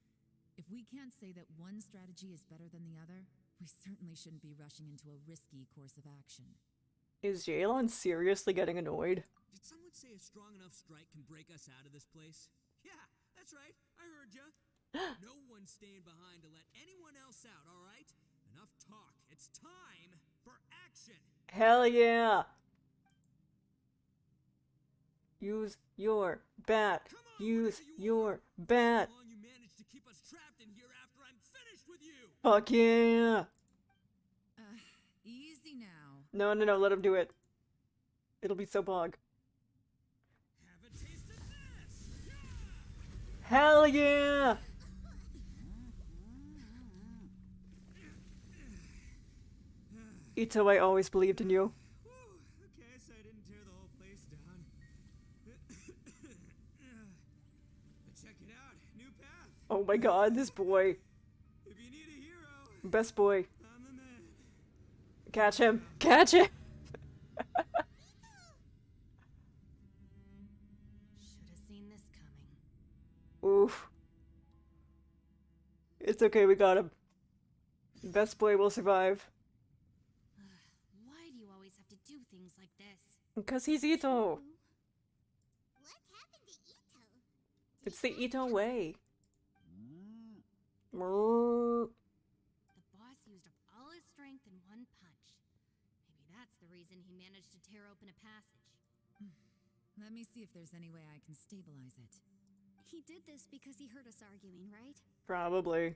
If we can't say that one strategy is better than the other, we certainly shouldn't be rushing into a risky course of action. Is Yelan seriously getting annoyed? Did someone say a strong enough strike can break us out of this place? Yeah, that's right. I heard ya. No one's staying behind to let anyone else out, all right? Enough talk. It's time for action. Hell yeah! Use your bat. Come on, Use whatever you your want. bat. How long you managed to keep us trapped in here after I'm finished with you? Fuck yeah! Easy now. No, no, no, let him do it. It'll be so bog. Have a taste of this. Yeah! Hell yeah! Itto, I always believed in you. Whew, okay, so I didn't tear the whole place down. But check it out, new path. Oh my god, this boy. Best boy. Catch him! Catch him! Should have seen this coming. Oof. It's okay, we got him. Best boy will survive. Why do you always have to do things like this? Because he's Itto. What happened to Itto? It's the Itto way. The boss used up all his strength in one punch. Maybe that's the reason he managed to tear open a passage. Let me see if there's any way I can stabilize it. He did this because he heard us arguing, right? Probably.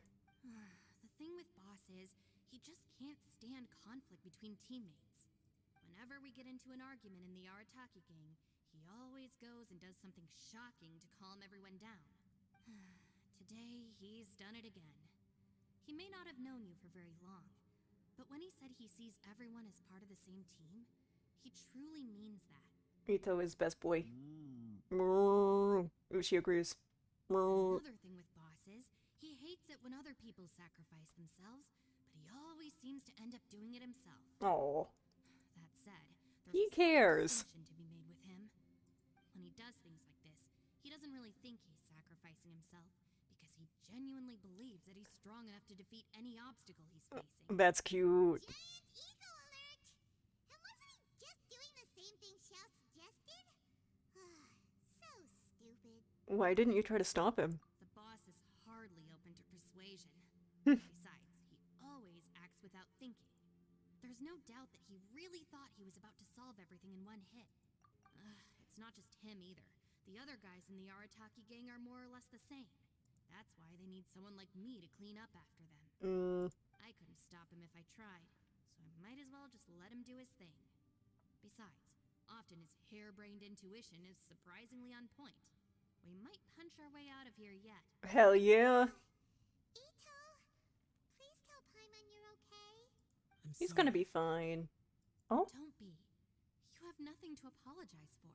The thing with Boss is, he just can't stand conflict between teammates. Whenever we get into an argument in the Aratakki gang, he always goes and does something shocking to calm everyone down. Today, he's done it again. He may not have known you for very long, but when he said he sees everyone as part of the same team, he truly means that. Itto is best boy. Ooh, she agrees. Another thing with Boss is, he hates it when other people sacrifice themselves, but he always seems to end up doing it himself. Oh, That said, he there's a slight cares. distinction to be made with him. When he does things like this, he doesn't really think he's sacrificing himself, because he genuinely believes that he's strong enough to defeat any obstacle he's facing. That's cute. Giant ego alert! And wasn't he just doing the same thing Xiao suggested? So stupid. Why didn't you try to stop him? The boss is hardly open to persuasion. Besides, he always acts without thinking. There's no doubt that he really thought he was about to solve everything in one hit. It's not just him either. The other guys in the Aratakki gang are more or less the same. That's why they need someone like me to clean up after them. I couldn't stop him if I tried, so I might as well just let him do his thing. Besides, often his harebrained intuition is surprisingly on point. We might punch our way out of here yet. Hell yeah. Itto, please tell Paimon you're okay. I'm He's sorry. gonna be fine. Oh, Don't be. You have nothing to apologize for.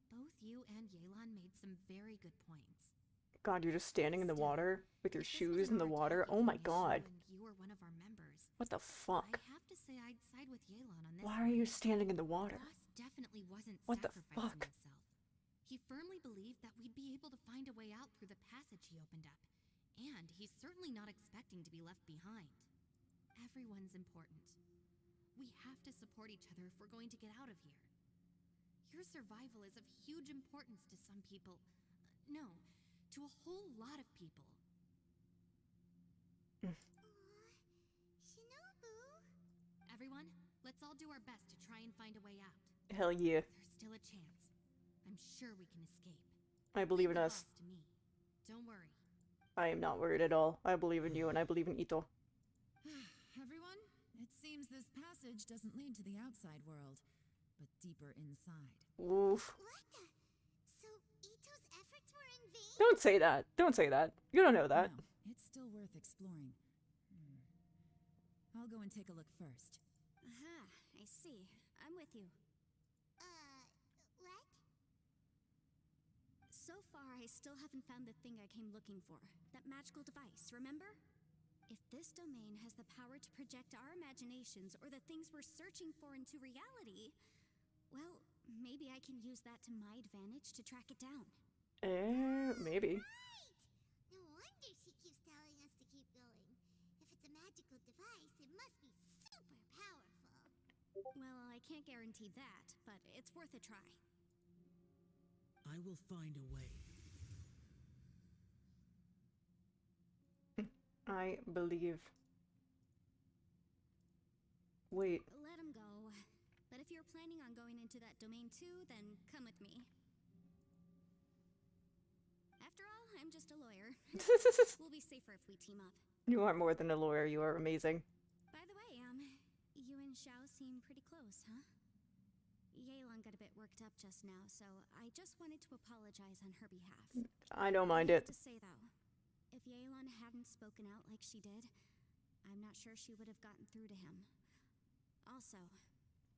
Both you and Yelan made some very good points. God, you're just standing in the water with your If this was shoes an in the water. Aratakki Oh my gang god. issue and you were one of our members, What the fuck? I have to say I'd side with Yelan on this. Why are you standing in the water? Boss definitely wasn't What the sacrificing fuck? himself. He firmly believed that we'd be able to find a way out through the passage he opened up. And he's certainly not expecting to be left behind. Everyone's important. We have to support each other if we're going to get out of here. Your survival is of huge importance to some people. No, to a whole lot of people. Shinobu? Everyone, let's all do our best to try and find a way out. Hell yeah. There's still a chance. I'm sure we can escape. I believe in Leave the us. boss to me. Don't worry. I am not worried at all. I believe in you and I believe in Itto. Everyone, it seems this passage doesn't lead to the outside world, but deeper inside. Oof. What the? So Itto's efforts were in vain? Don't say that. Don't say that. You don't know that. No, it's still worth exploring. I'll go and take a look first. Aha, I see. I'm with you. What? So far, I still haven't found the thing I came looking for. That magical device, remember? If this domain has the power to project our imaginations or the things we're searching for into reality, well, maybe I can use that to my advantage to track it down. Maybe. Right! No wonder she keeps telling us to keep going. If it's a magical device, it must be super powerful. Well, I can't guarantee that, but it's worth a try. I will find a way. I believe. Wait. Let him go. But if you're planning on going into that domain too, then come with me. After all, I'm just a lawyer. We'll be safer if we team up. You are more than a lawyer. You are amazing. By the way, you and Xiao seem pretty close, huh? Yelan got a bit worked up just now, so I just wanted to apologize on her behalf. I don't mind I it. have to say, though, if Yelan hadn't spoken out like she did, I'm not sure she would have gotten through to him. Also,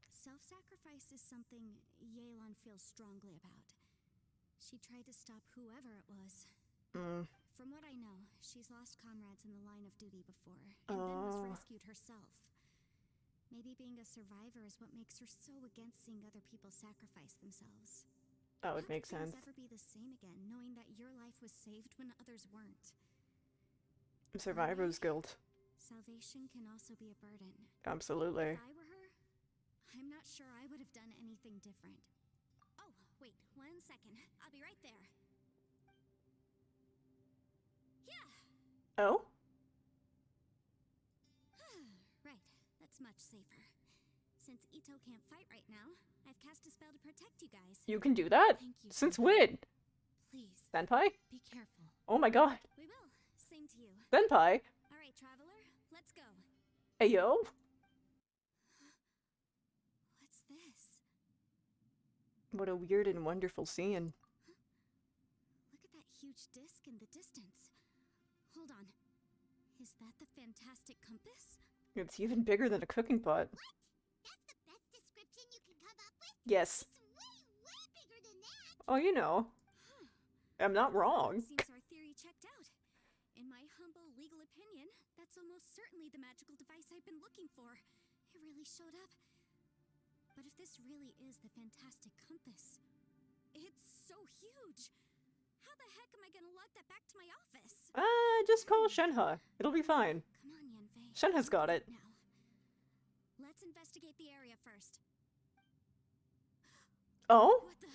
self-sacrifice is something Yelan feels strongly about. She tried to stop whoever it was. From what I know, she's lost comrades in the line of duty before, and then was rescued herself. Maybe being a survivor is what makes her so against seeing other people sacrifice themselves. That would make How sense. could things ever be the same again, knowing that your life was saved when others weren't? Survivor's guilt. Salvation can also be a burden. Absolutely. If I were her, I'm not sure I would have done anything different. Oh, wait, 1 second. I'll be right there. Yeah! Oh? Right, that's much safer. Since Itto can't fight right now, I've cast a spell to protect you guys. You can do that? Thank you. Since when? Please, Senpai? be careful. Oh my god. We will. Same to you. Senpai? Alright, traveler, let's go. Ayo? What's this? What a weird and wonderful scene. Look at that huge disc in the distance. Hold on. Is that the fantastic compass? It's even bigger than a cooking pot. That's the best description you can come up with? Yes. It's way bigger than that! Oh, you know. I'm not wrong. Seems our theory checked out. In my humble legal opinion, that's almost certainly the magical device I've been looking for. It really showed up. But if this really is the fantastic compass, it's so huge. How the heck am I gonna lug that back to my office? Just call Shenhe. It'll be fine. Come on, Yanfei. Shenhe's got it. Now, let's investigate the area first. Oh? What the?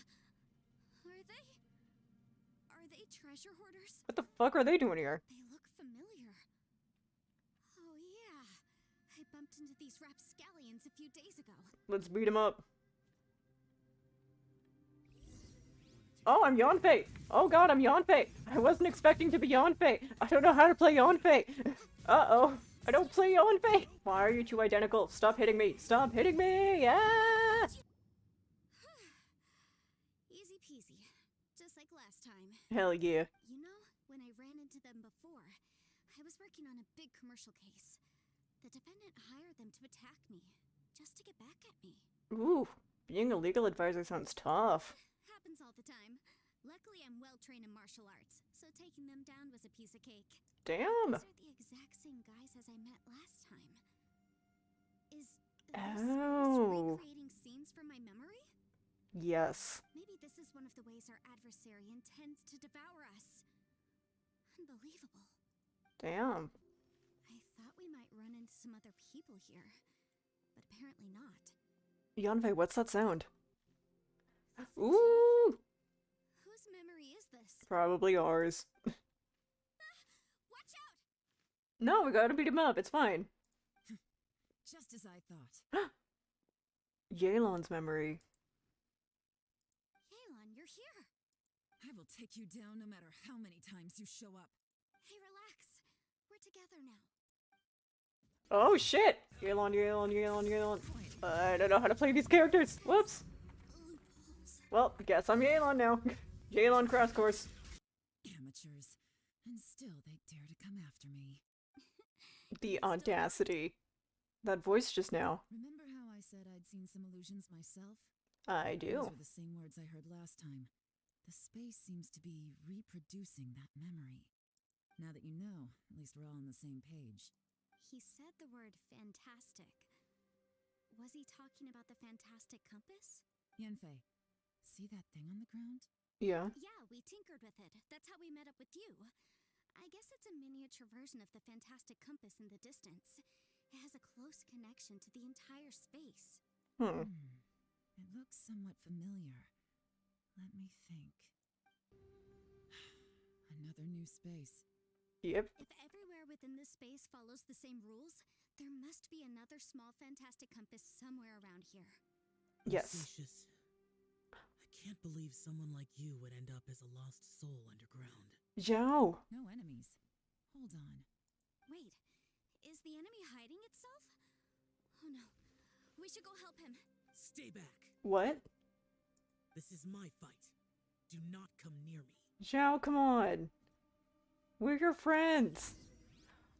Are they treasure hoarders? What the fuck are they doing here? They look familiar. Oh yeah, I bumped into these rapscallions a few days ago. Let's beat him up. Oh, I'm Yanfei! Oh god, I'm Yanfei! I wasn't expecting to be Yanfei! I don't know how to play Yanfei! Uh-oh! I don't play Yanfei! Why are you two identical? Stop hitting me! Stop hitting me! Yeah! Easy peasy. Just like last time. Hell yeah. You know, when I ran into them before, I was working on a big commercial case. The defendant hired them to attack me, just to get back at me. Ooh, being a legal advisor sounds tough. Happens all the time. Luckily, I'm well trained in martial arts, so taking them down was a piece of cake. Damn! These are the exact same guys as I met last time. Is this Oh. recreating scenes from my memory? Yes. Maybe this is one of the ways our adversary intends to devour us. Unbelievable. Damn. I thought we might run into some other people here, but apparently not. Yanfei, what's that sound? Ooh! Whose memory is this? Probably ours. Watch out! No, we gotta beat him up, it's fine. Just as I thought. Yelan's memory. Yelan, you're here. I will take you down no matter how many times you show up. Hey, relax. We're together now. Oh shit! Yelan. I don't know how to play these characters. Whoops. Loopholes. Well, guess I'm Yelan now. Yelan crash course. Amateurs. And still they dare to come after me. The audacity. That voice just now. Remember how I said I'd seen some illusions myself? I Those do. were the same words I heard last time. The space seems to be reproducing that memory. Now that you know, at least we're all on the same page. He said the word fantastic. Was he talking about the fantastic compass? Yanfei, see that thing on the ground? Yeah. Yeah, we tinkered with it. That's how we met up with you. I guess it's a miniature version of the fantastic compass in the distance. It has a close connection to the entire space. It looks somewhat familiar. Let me think. Another new space. Yep. If everywhere within this space follows the same rules, there must be another small fantastic compass somewhere around here. Yes. BOSACIUS, I can't believe someone like you would end up as a lost soul underground. Xiao. No enemies. Hold on. Wait, is the enemy hiding itself? Oh no, we should go help him. Stay back. What? This is my fight. Do not come near me. Xiao, come on. We're your friends.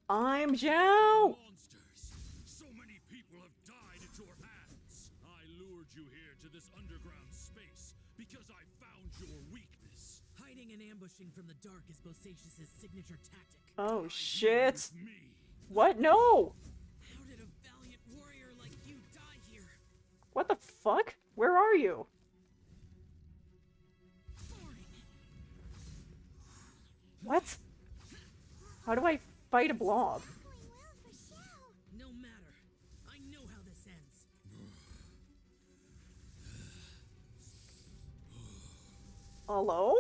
I'm Xiao. Monsters! So many people have died at your hands. I lured you here to this underground space because I found your weakness. How Hiding and ambushing from the dark is BOSACIUS' signature tactic. Oh shit! Me. What? No! How did a valiant warrior like you die here? What the fuck? Where are you? What? How do I fight a blob? Going well for Xiao. No matter. I know how this ends. Hello?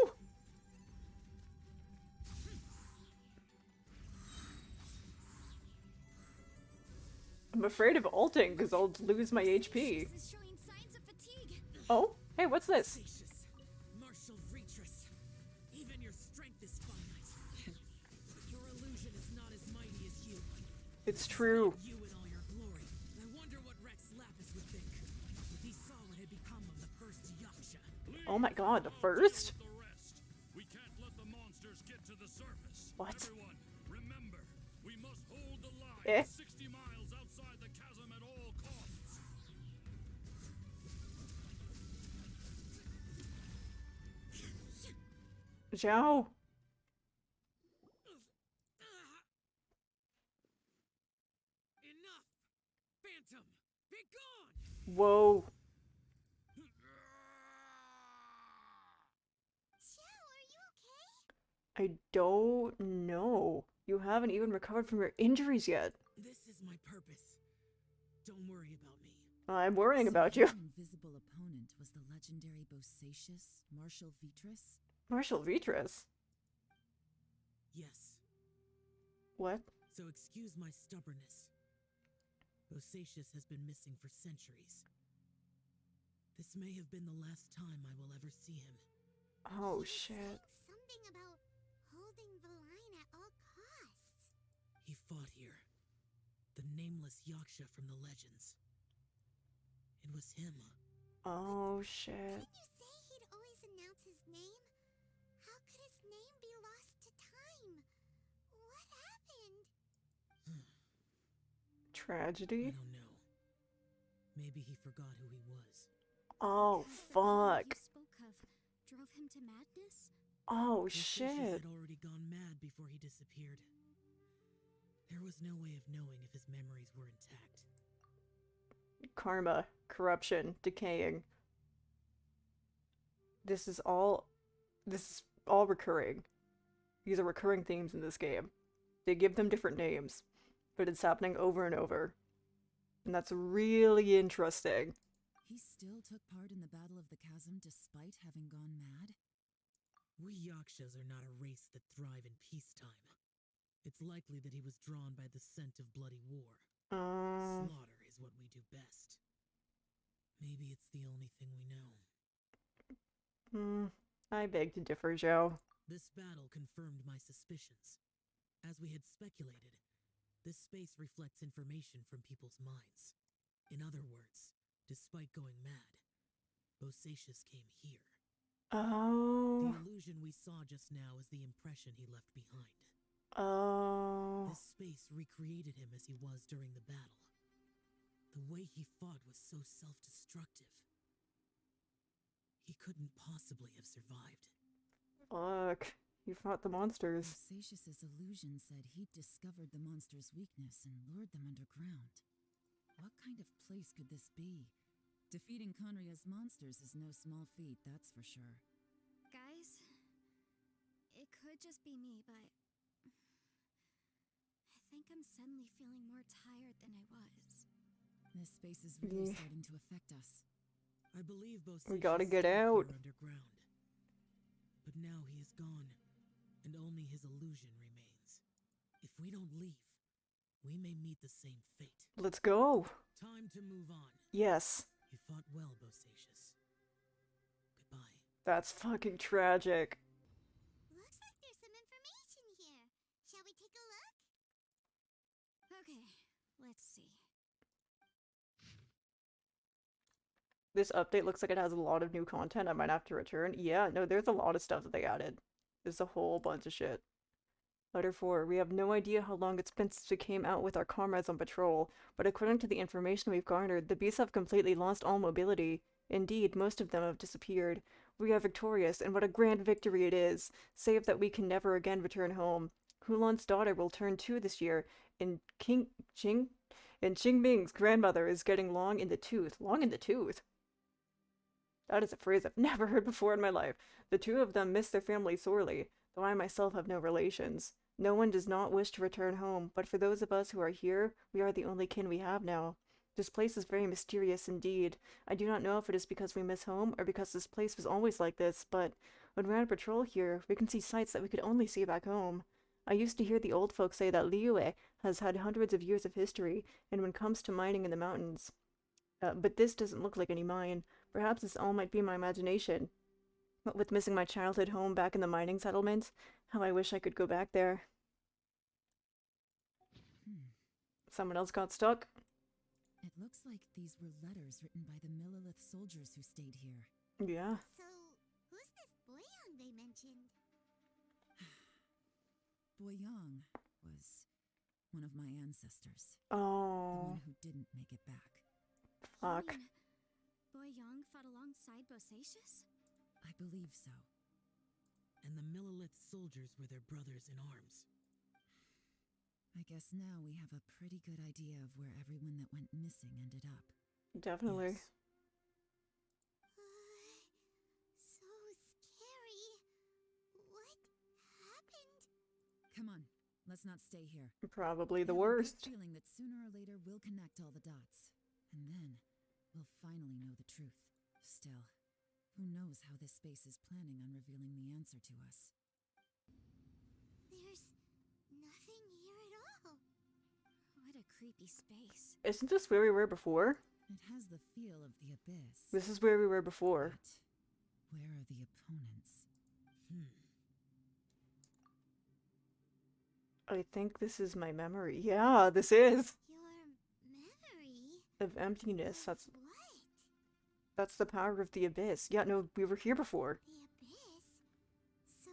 I'm afraid of ulting because I'll lose my HP. Is showing signs of fatigue. Oh, hey, what's this? BOSACIUS, martial retreat. Even your strength is finite. Your illusion is not as mighty as you. It's true. You in all your glory. I wonder what Rex Lapis would think if he saw what had become of the first Yaksha. Oh my god, the first? The rest. We can't let the monsters get to the surface. What? Everyone, remember, we must hold the line Eh? 60 miles outside the chasm at all costs. Xiao. Enough! Phantom! Be gone! Whoa. Xiao, are you okay? I don't know. You haven't even recovered from your injuries yet. This is my purpose. Don't worry about me. I'm worrying So about your you. invisible opponent was the legendary BOSACIUS, Martial Vitris? Martial Vitris? Yes. What? So excuse my stubbornness. BOSACIUS has been missing for centuries. This may have been the last time I will ever see him. Oh He was shit. saying something about holding the line at all costs. He fought here. The nameless Yaksha from the legends. It was him. Oh shit. Didn't you say he'd always announce his name? How could his name be lost to time? What happened? I Tragedy? don't know. Maybe he forgot who he was. Oh Because the power fuck. you spoke of drove him to madness? Oh BOSACIUS shit. had already gone mad before he disappeared. There was no way of knowing if his memories were intact. Karma, corruption, decaying. This is all recurring. These are recurring themes in this game. They give them different names, but it's happening over and over. And that's really interesting. He still took part in the Battle of the Chasm despite having gone mad? We Yakshas are not a race that thrive in peacetime. It's likely that he was drawn by the scent of bloody war. Slaughter is what we do best. Maybe it's the only thing we know. I beg to differ, Joe. This battle confirmed my suspicions. As we had speculated, this space reflects information from people's minds. In other words, despite going mad, BOSACIUS came here. Oh. The illusion we saw just now is the impression he left behind. Oh. This space recreated him as he was during the battle. The way he fought was so self-destructive. He couldn't possibly have survived. Fuck. You fought the monsters. BOSACIUS' illusion said he'd discovered the monster's weakness and lured them underground. What kind of place could this be? Defeating Conria's monsters is no small feat, that's for sure. Guys, it could just be me, but I think I'm suddenly feeling more tired than I was. This space is really Yeah. starting to affect us. I believe BOSACIUS We gotta get stayed out. here underground. But now he is gone, and only his illusion remains. If we don't leave, we may meet the same fate. Let's go. Time to move on. Yes. You fought well, BOSACIUS. Goodbye. That's fucking tragic. Looks like there's some information here. Shall we take a look? Okay, let's see. This update looks like it has a lot of new content. I might have to return. Yeah, no, there's a lot of stuff that they added. There's a whole bunch of shit. Letter 4. We have no idea how long it's been since we came out with our comrades on patrol, but according to the information we've garnered, the beasts have completely lost all mobility. Indeed, most of them have disappeared. We are victorious, and what a grand victory it is, save that we can never again return home. Hulan's daughter will turn 2 this year, and Qingming's grandmother is getting long in the tooth. Long in the tooth? That is a phrase I've never heard before in my life. The two of them miss their family sorely, though I myself have no relations. No one does not wish to return home, but for those of us who are here, we are the only kin we have now. This place is very mysterious indeed. I do not know if it is because we miss home or because this place was always like this, but when we're on patrol here, we can see sights that we could only see back home. I used to hear the old folks say that Liyue has had hundreds of years of history, and when it comes to mining in the mountains. But this doesn't look like any mine. Perhaps this all might be my imagination. What with missing my childhood home back in the mining settlement, how I wish I could go back there. Someone else got stuck? It looks like these were letters written by the Millilith soldiers who stayed here. Yeah. So, who's this Boyang they mentioned? Boyang was one of my ancestors. Oh. The one who didn't make it back. Fuck. You mean Boyang fought alongside BOSACIUS? I believe so. And the Millilith soldiers were their brothers in arms. I guess now we have a pretty good idea of where everyone that went missing ended up. Definitely. Yes. So scary. What happened? Come on, let's not stay here. Probably the I have a worst. good feeling that sooner or later we'll connect all the dots. And then we'll finally know the truth. Still, who knows how this space is planning on revealing the answer to us. There's nothing here at all. What a creepy space. Isn't this where we were before? It has the feel of the abyss. This is where we were before. But where are the opponents? I think this is my memory. Yeah, this is. Your memory? Of emptiness. Of what? That's the power of the abyss. Yeah, no, we were here before. The abyss? So,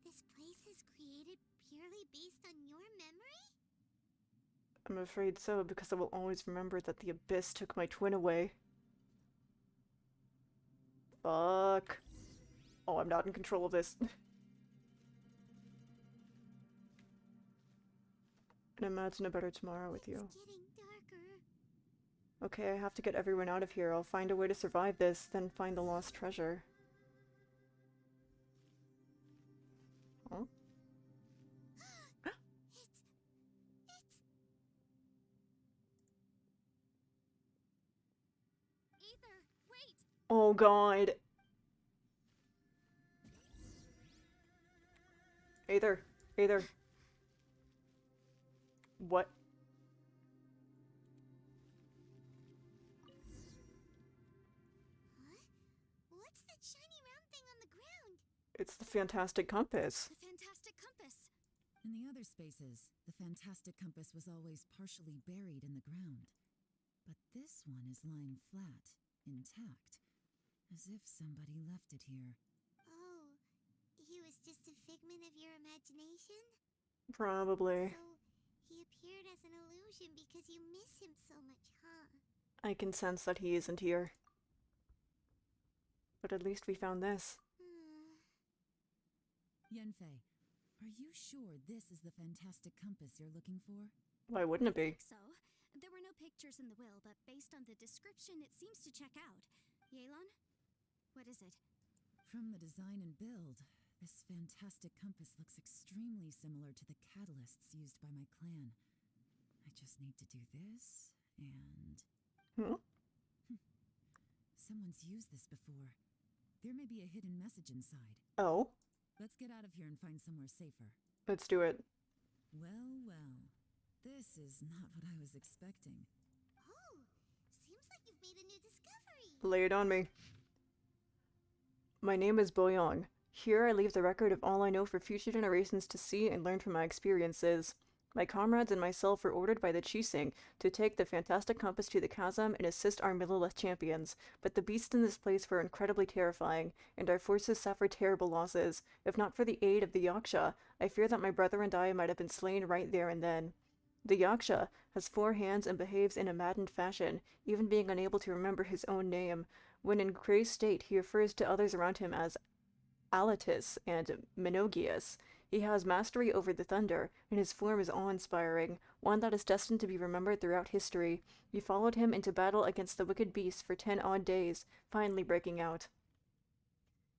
this place is created purely based on your memory? I'm afraid so, because I will always remember that the abyss took my twin away. Fuck. Oh, I'm not in control of this. And imagine a better tomorrow with you. It's getting darker. Okay, I have to get everyone out of here. I'll find a way to survive this, then find the lost treasure. Huh? It's... Ether, wait! Oh god. Aether. What? Huh? What's that shiny round thing on the ground? It's the fantastic compass. The fantastic compass! In the other spaces, the fantastic compass was always partially buried in the ground. But this one is lying flat, intact, as if somebody left it here. Oh, he was just a figment of your imagination? Probably. So, he appeared as an illusion because you miss him so much, huh? I can sense that he isn't here. But at least we found this. Yanfei, are you sure this is the fantastic compass you're looking for? Why wouldn't it be? So, there were no pictures in the will, but based on the description, it seems to check out. Yelan? What is it? From the design and build, this fantastic compass looks extremely similar to the catalysts used by my clan. I just need to do this, and... Someone's used this before. There may be a hidden message inside. Oh? Let's get out of here and find somewhere safer. Let's do it. Well. This is not what I was expecting. Oh, seems like you've made a new discovery. Lay it on me. My name is Boyang. Here I leave the record of all I know for future generations to see and learn from my experiences. My comrades and myself were ordered by the Qixing to take the fantastic compass to the chasm and assist our Millilith champions, but the beasts in this place were incredibly terrifying, and our forces suffered terrible losses. If not for the aid of the Yaksha, I fear that my brother and I might have been slain right there and then. The Yaksha has 4 hands and behaves in a maddened fashion, even being unable to remember his own name. When in crazed state, he refers to others around him as Alatus and Minogius. He has mastery over the thunder, and his form is awe-inspiring, one that is destined to be remembered throughout history. We followed him into battle against the wicked beasts for 10 odd days, finally breaking out.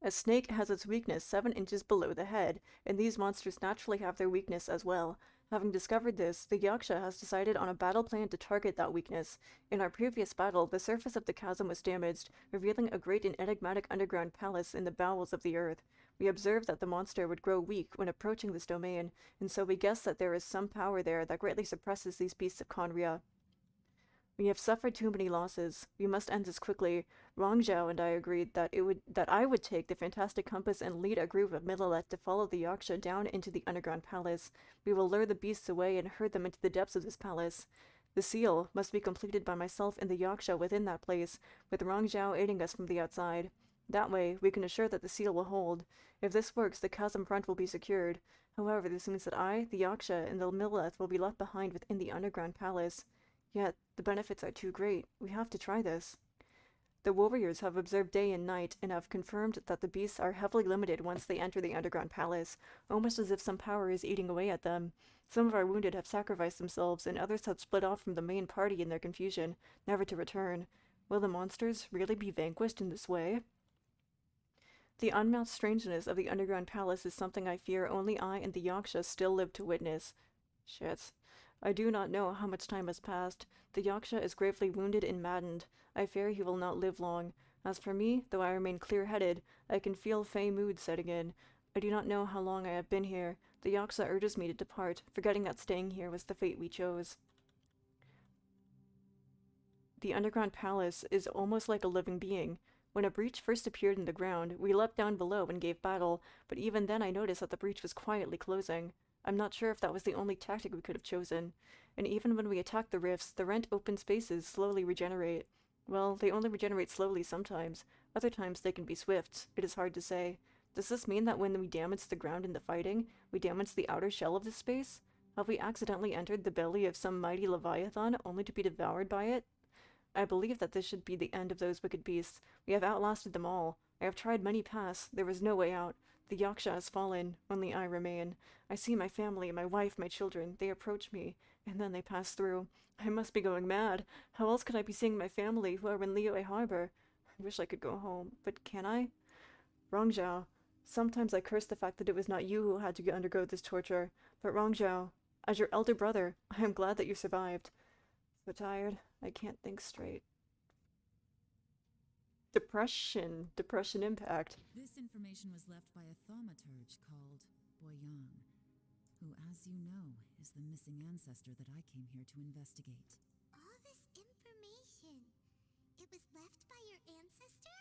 A snake has its weakness 7 inches below the head, and these monsters naturally have their weakness as well. Having discovered this, the Yaksha has decided on a battle plan to target that weakness. In our previous battle, the surface of the chasm was damaged, revealing a great and enigmatic underground palace in the bowels of the earth. We observed that the monster would grow weak when approaching this domain, and so we guessed that there is some power there that greatly suppresses these beasts of Khaenri'ah. We have suffered too many losses. We must end this quickly. Rongzhao and I agreed that I would take the fantastic compass and lead a group of Milalet to follow the Yaksha down into the underground palace. We will lure the beasts away and herd them into the depths of this palace. The seal must be completed by myself and the Yaksha within that place, with Rongzhao aiding us from the outside. That way, we can assure that the seal will hold. If this works, the chasm front will be secured. However, this means that I, the Yaksha, and the Milalet will be left behind within the underground palace. Yet, the benefits are too great. We have to try this. The warriors have observed day and night, and have confirmed that the beasts are heavily limited once they enter the underground palace, almost as if some power is eating away at them. Some of our wounded have sacrificed themselves, and others have split off from the main party in their confusion, never to return. Will the monsters really be vanquished in this way? The unmatched strangeness of the underground palace is something I fear only I and the Yaksha still live to witness. Shit. I do not know how much time has passed. The Yaksha is gravely wounded and maddened. I fear he will not live long. As for me, though I remain clear-headed, I can feel fey mood setting in. I do not know how long I have been here. The Yaksha urges me to depart, forgetting that staying here was the fate we chose. The underground palace is almost like a living being. When a breach first appeared in the ground, we leapt down below and gave battle, but even then I noticed that the breach was quietly closing. I'm not sure if that was the only tactic we could have chosen. And even when we attack the rifts, the rent open spaces slowly regenerate. Well, they only regenerate slowly sometimes. Other times they can be swift. It is hard to say. Does this mean that when we damage the ground in the fighting, we damage the outer shell of the space? Have we accidentally entered the belly of some mighty leviathan only to be devoured by it? I believe that this should be the end of those wicked beasts. We have outlasted them all. I have tried many paths. There was no way out. The Yaksha has fallen. Only I remain. I see my family, my wife, my children. They approach me, and then they pass through. I must be going mad. How else could I be seeing my family who are in Liyue Harbor? I wish I could go home, but can I? Rongzhao, sometimes I curse the fact that it was not you who had to undergo this torture. But Rongzhao, as your elder brother, I am glad that you survived. So tired, I can't think straight. Depression impact. This information was left by a thaumaturge called Boyang, who, as you know, is the missing ancestor that I came here to investigate. All this information, it was left by your ancestor?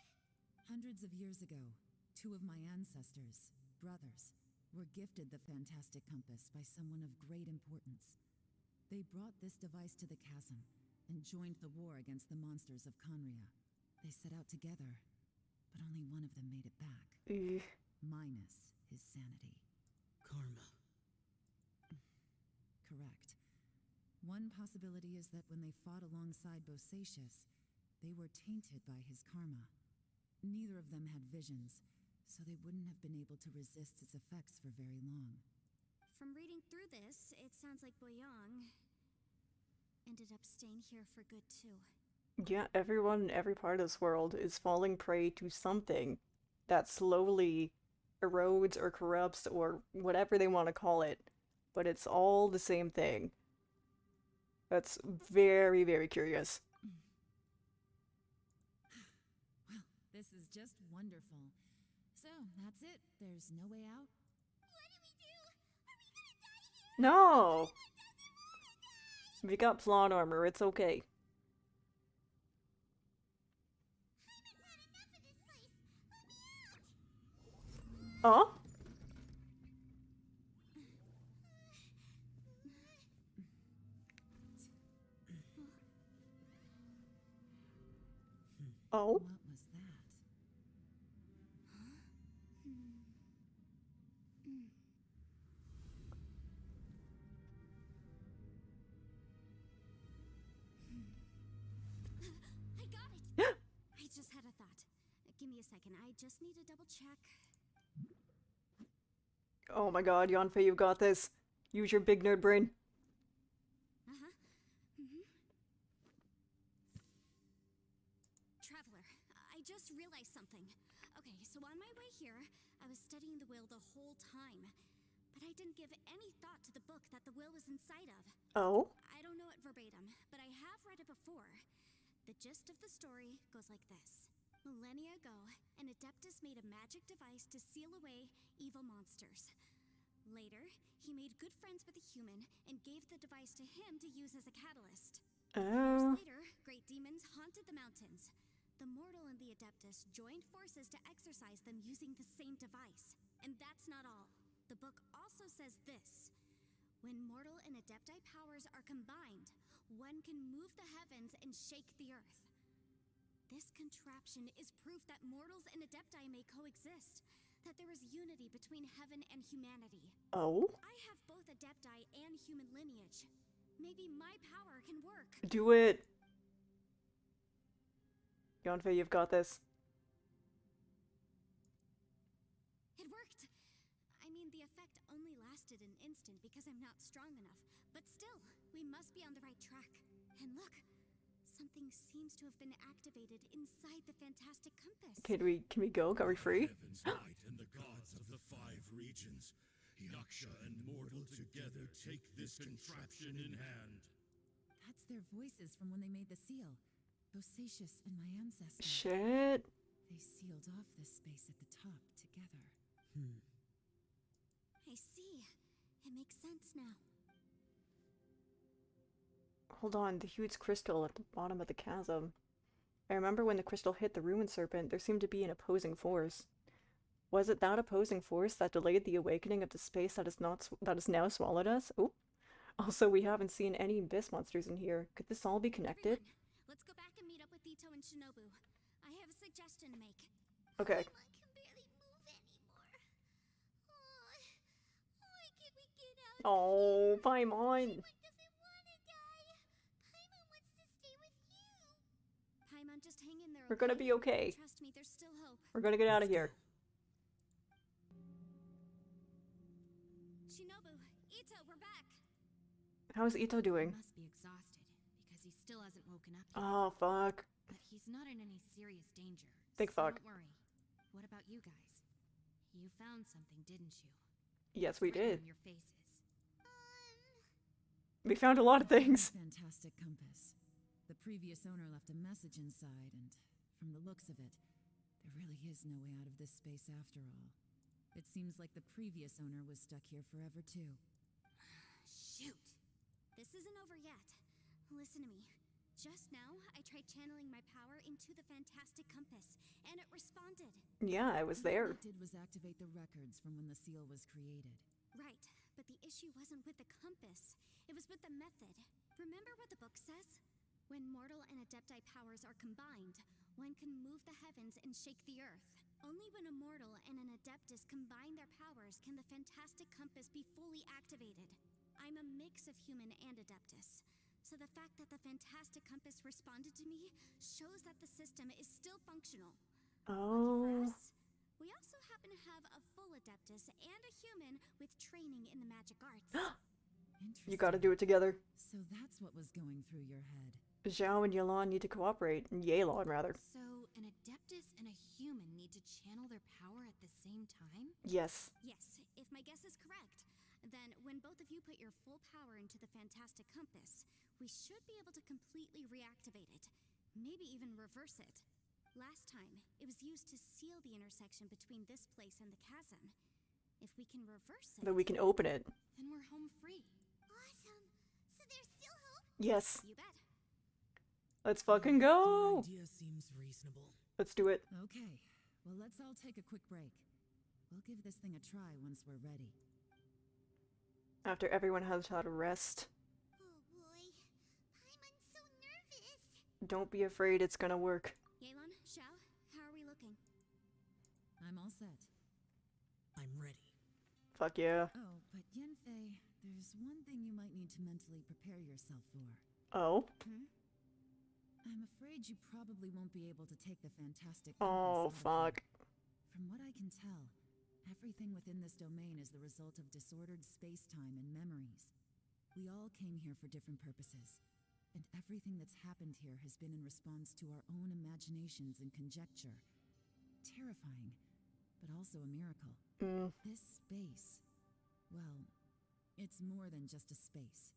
Hundreds of years ago, 2 of my ancestors, brothers, were gifted the fantastic compass by someone of great importance. They brought this device to the chasm and joined the war against the monsters of Khaenri'ah. They set out together, but only one of them made it back. Minus his sanity. Karma. Correct. One possibility is that when they fought alongside BOSACIUS, they were tainted by his karma. Neither of them had visions, so they wouldn't have been able to resist its effects for very long. From reading through this, it sounds like Boyang ended up staying here for good too. Yeah, everyone in every part of this world is falling prey to something that slowly erodes or corrupts or whatever they want to call it. But it's all the same thing. That's very, very curious. Well, this is just wonderful. So, that's it. There's no way out? What do we do? Are we gonna die here? No! We got plot armor, it's okay. Oh? Oh? What was that? second. I just need to double check. Oh my god, Yanfei, you've got this. Use your big nerd brain. Traveler, I just realized something. Okay, so on my way here, I was studying the will the whole time. But I didn't give any thought to the book that the will was inside of. Oh? I don't know it verbatim, but I have read it before. The gist of the story goes like this. Millennia ago, an Adeptus made a magic device to seal away evil monsters. Later, he made good friends with a human and gave the device to him to use as a catalyst. Years later, great demons haunted the mountains. The mortal and the Adeptus joined forces to exorcise them using the same device. And that's not all. The book also says this. When mortal and Adepti powers are combined, one can move the heavens and shake the earth. This contraption is proof that mortals and Adepti may coexist, that there is unity between heaven and humanity. Oh? I have both Adepti and human lineage. Maybe my power can work. Do it! Yanfei, you've got this. It worked! I mean, the effect only lasted an instant because I'm not strong enough. But still, we must be on the right track. And look, something seems to have been activated inside the fantastic compass. Can we go? Got we free? Heaven's light and the gods of the 5 regions. Yaksha and mortal together take this contraption in hand. That's their voices from when they made the seal. BOSACIUS and my ancestor. Shit. They sealed off this space at the top together. I see. It makes sense now. Hold on, the huge crystal at the bottom of the chasm. I remember when the crystal hit the ruined serpent, there seemed to be an opposing force. Was it that opposing force that delayed the awakening of the space that has now swallowed us? Oh. Also, we haven't seen any abyss monsters in here. Could this all be connected? Everyone, let's go back and meet up with Itto and Shinobu. I have a suggestion to make. Okay. Paimon can barely move anymore. Why can't we get out? Oh, Paimon! Paimon doesn't want to die. Paimon wants to stay with you. Paimon, just hang in there. We're gonna be okay. Trust me, there's still hope. We're gonna get out of here. Shinobu, Itto, we're back. How's Itto He doing? must be exhausted because he still hasn't woken up yet. Oh, fuck. But he's not in any serious danger. Thank so fuck. Don't worry. What about you guys? You found something, didn't you? Yes, we It's written did. on your faces. We found a lot of things. Fantastic compass. The previous owner left a message inside, and from the looks of it, there really is no way out of this space after all. It seems like the previous owner was stuck here forever too. Shoot! This isn't over yet. Listen to me. Just now, I tried channeling my power into the fantastic compass, and it responded. Yeah, I was there. What it did was activate the records from when the seal was created. Right, but the issue wasn't with the compass. It was with the method. Remember what the book says? When mortal and Adepti powers are combined, one can move the heavens and shake the earth. Only when a mortal and an Adeptus combine their powers can the fantastic compass be fully activated. I'm a mix of human and Adeptus, so the fact that the fantastic compass responded to me shows that the system is still functional. Oh. Lucky for us, we also happen to have a full Adeptus and a human with training in the magic arts. You gotta do it together. So that's what was going through your head. Xiao and Yelan need to cooperate. Yelan, rather. So, an Adeptus and a human need to channel their power at the same time? Yes. Yes, if my guess is correct, then when both of you put your full power into the fantastic compass, we should be able to completely reactivate it. Maybe even reverse it. Last time, it was used to seal the intersection between this place and the chasm. If we can reverse it, Then we can open it. Then we're home free. Awesome. So there's still hope? Yes. you bet. Let's fucking Your go! idea seems reasonable. Let's do it. Okay, well let's all take a quick break. We'll give this thing a try once we're ready. After everyone has had a rest. Oh boy. Paimon's so nervous. Don't be afraid, it's gonna work. Yelan, Xiao, how are we looking? I'm all set. I'm ready. Fuck yeah. Oh, but Yanfei, there's one thing you might need to mentally prepare yourself for. Oh? I'm afraid you probably won't be able to take the fantastic Oh, compass out of fuck. here. From what I can tell, everything within this domain is the result of disordered space-time and memories. We all came here for different purposes, and everything that's happened here has been in response to our own imaginations and conjecture. Terrifying, but also a miracle. This space, well, it's more than just a space.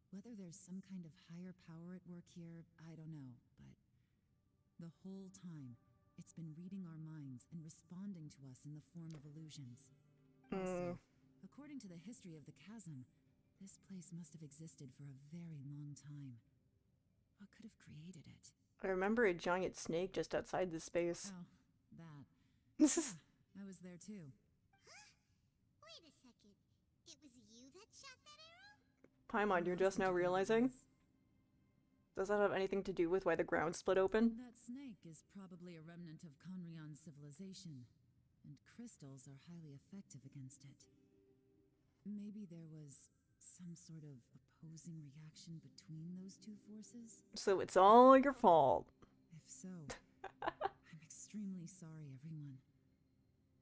Whether there's some kind of higher power at work here, I don't know, but the whole time, it's been reading our minds and responding to us in the form of illusions. Also, according to the history of the chasm, this place must have existed for a very long time. What could have created it? I remember a giant snake just outside this space. Oh, that. Yeah, I was there too. Huh? Wait a second. It was you that shot that arrow? Paimon, you're just now realizing? Does that have anything to do with why the ground split open? That snake is probably a remnant of Conrion's civilization, and crystals are highly effective against it. Maybe there was some sort of opposing reaction between those two forces? So it's all your fault. If so, I'm extremely sorry, everyone.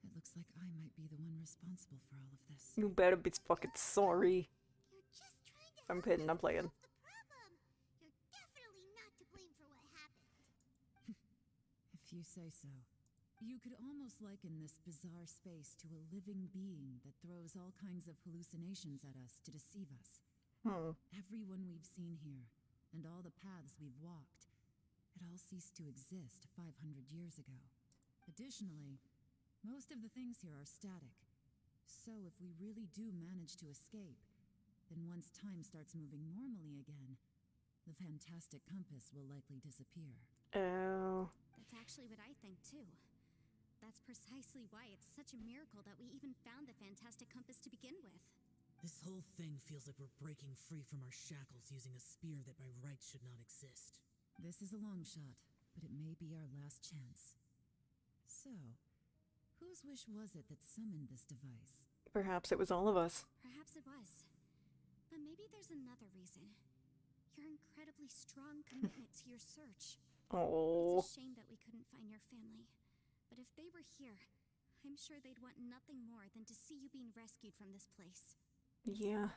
It looks like I might be the one responsible for all of this. You better be fucking sorry. You're just trying to I'm help kidding, us I'm playing. solve the problem. You're definitely not to blame for what happened. If you say so. You could almost liken this bizarre space to a living being that throws all kinds of hallucinations at us to deceive us. Everyone we've seen here, and all the paths we've walked, it all ceased to exist 500 years ago. Additionally, most of the things here are static. So if we really do manage to escape, then once time starts moving normally again, the fantastic compass will likely disappear. Oh. That's actually what I think too. That's precisely why it's such a miracle that we even found the fantastic compass to begin with. This whole thing feels like we're breaking free from our shackles using a spear that by rights should not exist. This is a long shot, but it may be our last chance. So, whose wish was it that summoned this device? Perhaps it was all of us. Perhaps it was. But maybe there's another reason. Your incredibly strong commitment to your search. Oh. It's a shame that we couldn't find your family. But if they were here, I'm sure they'd want nothing more than to see you being rescued from this place. Yeah.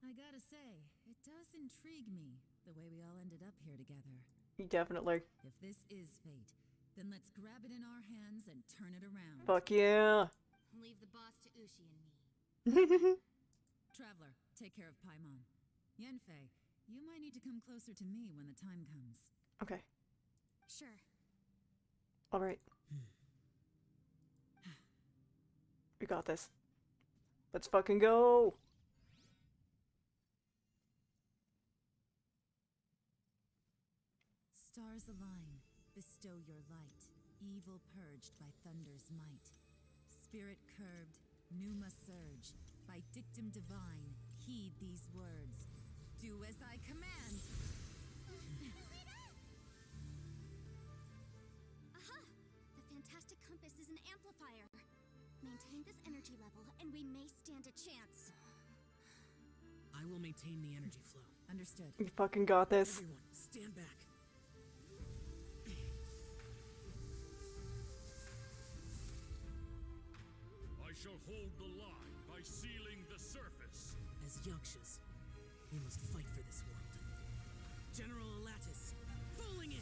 I gotta say, it does intrigue me, the way we all ended up here together. Definitely. If this is fate, then let's grab it in our hands and turn it around. Fuck yeah. Leave the boss to Ushi and me. Traveler, take care of Paimon. Yanfei, you might need to come closer to me when the time comes. Okay. Sure. Alright. We got this. Let's fucking go! Stars align, bestow your light, evil purged by thunder's might. Spirit curbed, pneuma surge, by dictum divine, heed these words. Do as I command! Aha! The fantastic compass is an amplifier. Maintain this energy level, and we may stand a chance. I will maintain the energy flow. Understood. We fucking got this. Everyone, stand back. I shall hold the line by sealing the surface. As Yakshas, we must fight for this world. General Alatus, falling in!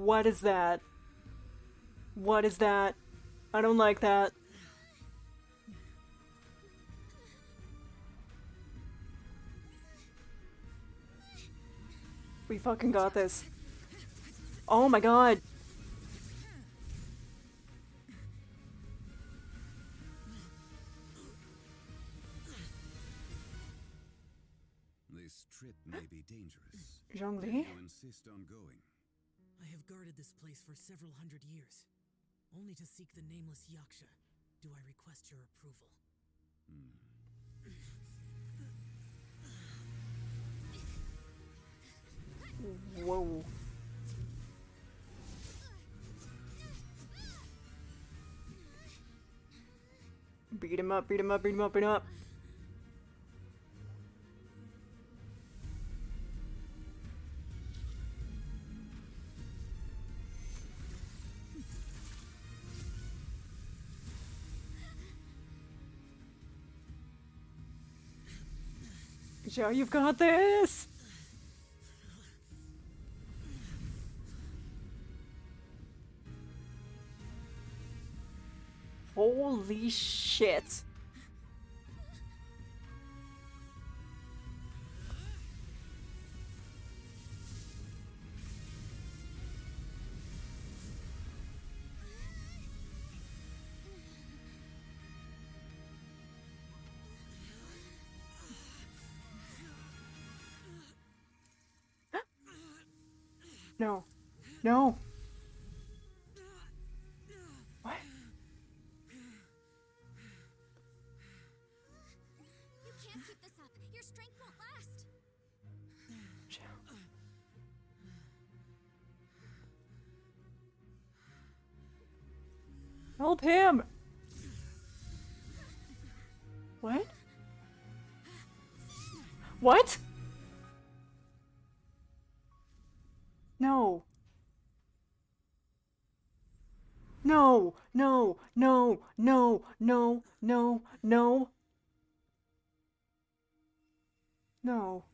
What is that? What is that? I don't like that. We fucking got this. Oh my god. This trip may be dangerous. Zhongli? You insist on going. I have guarded this place for several hundred years, only to seek the nameless Yaksha. Do I request your approval? Beat him up, beat him up, beat him up, beat him up. Xiao, you've got this! Holy shit! No. No. What? You can't keep this up. Your strength won't last. Help him! What? What? No. No, no, no, no, no, no, no. No.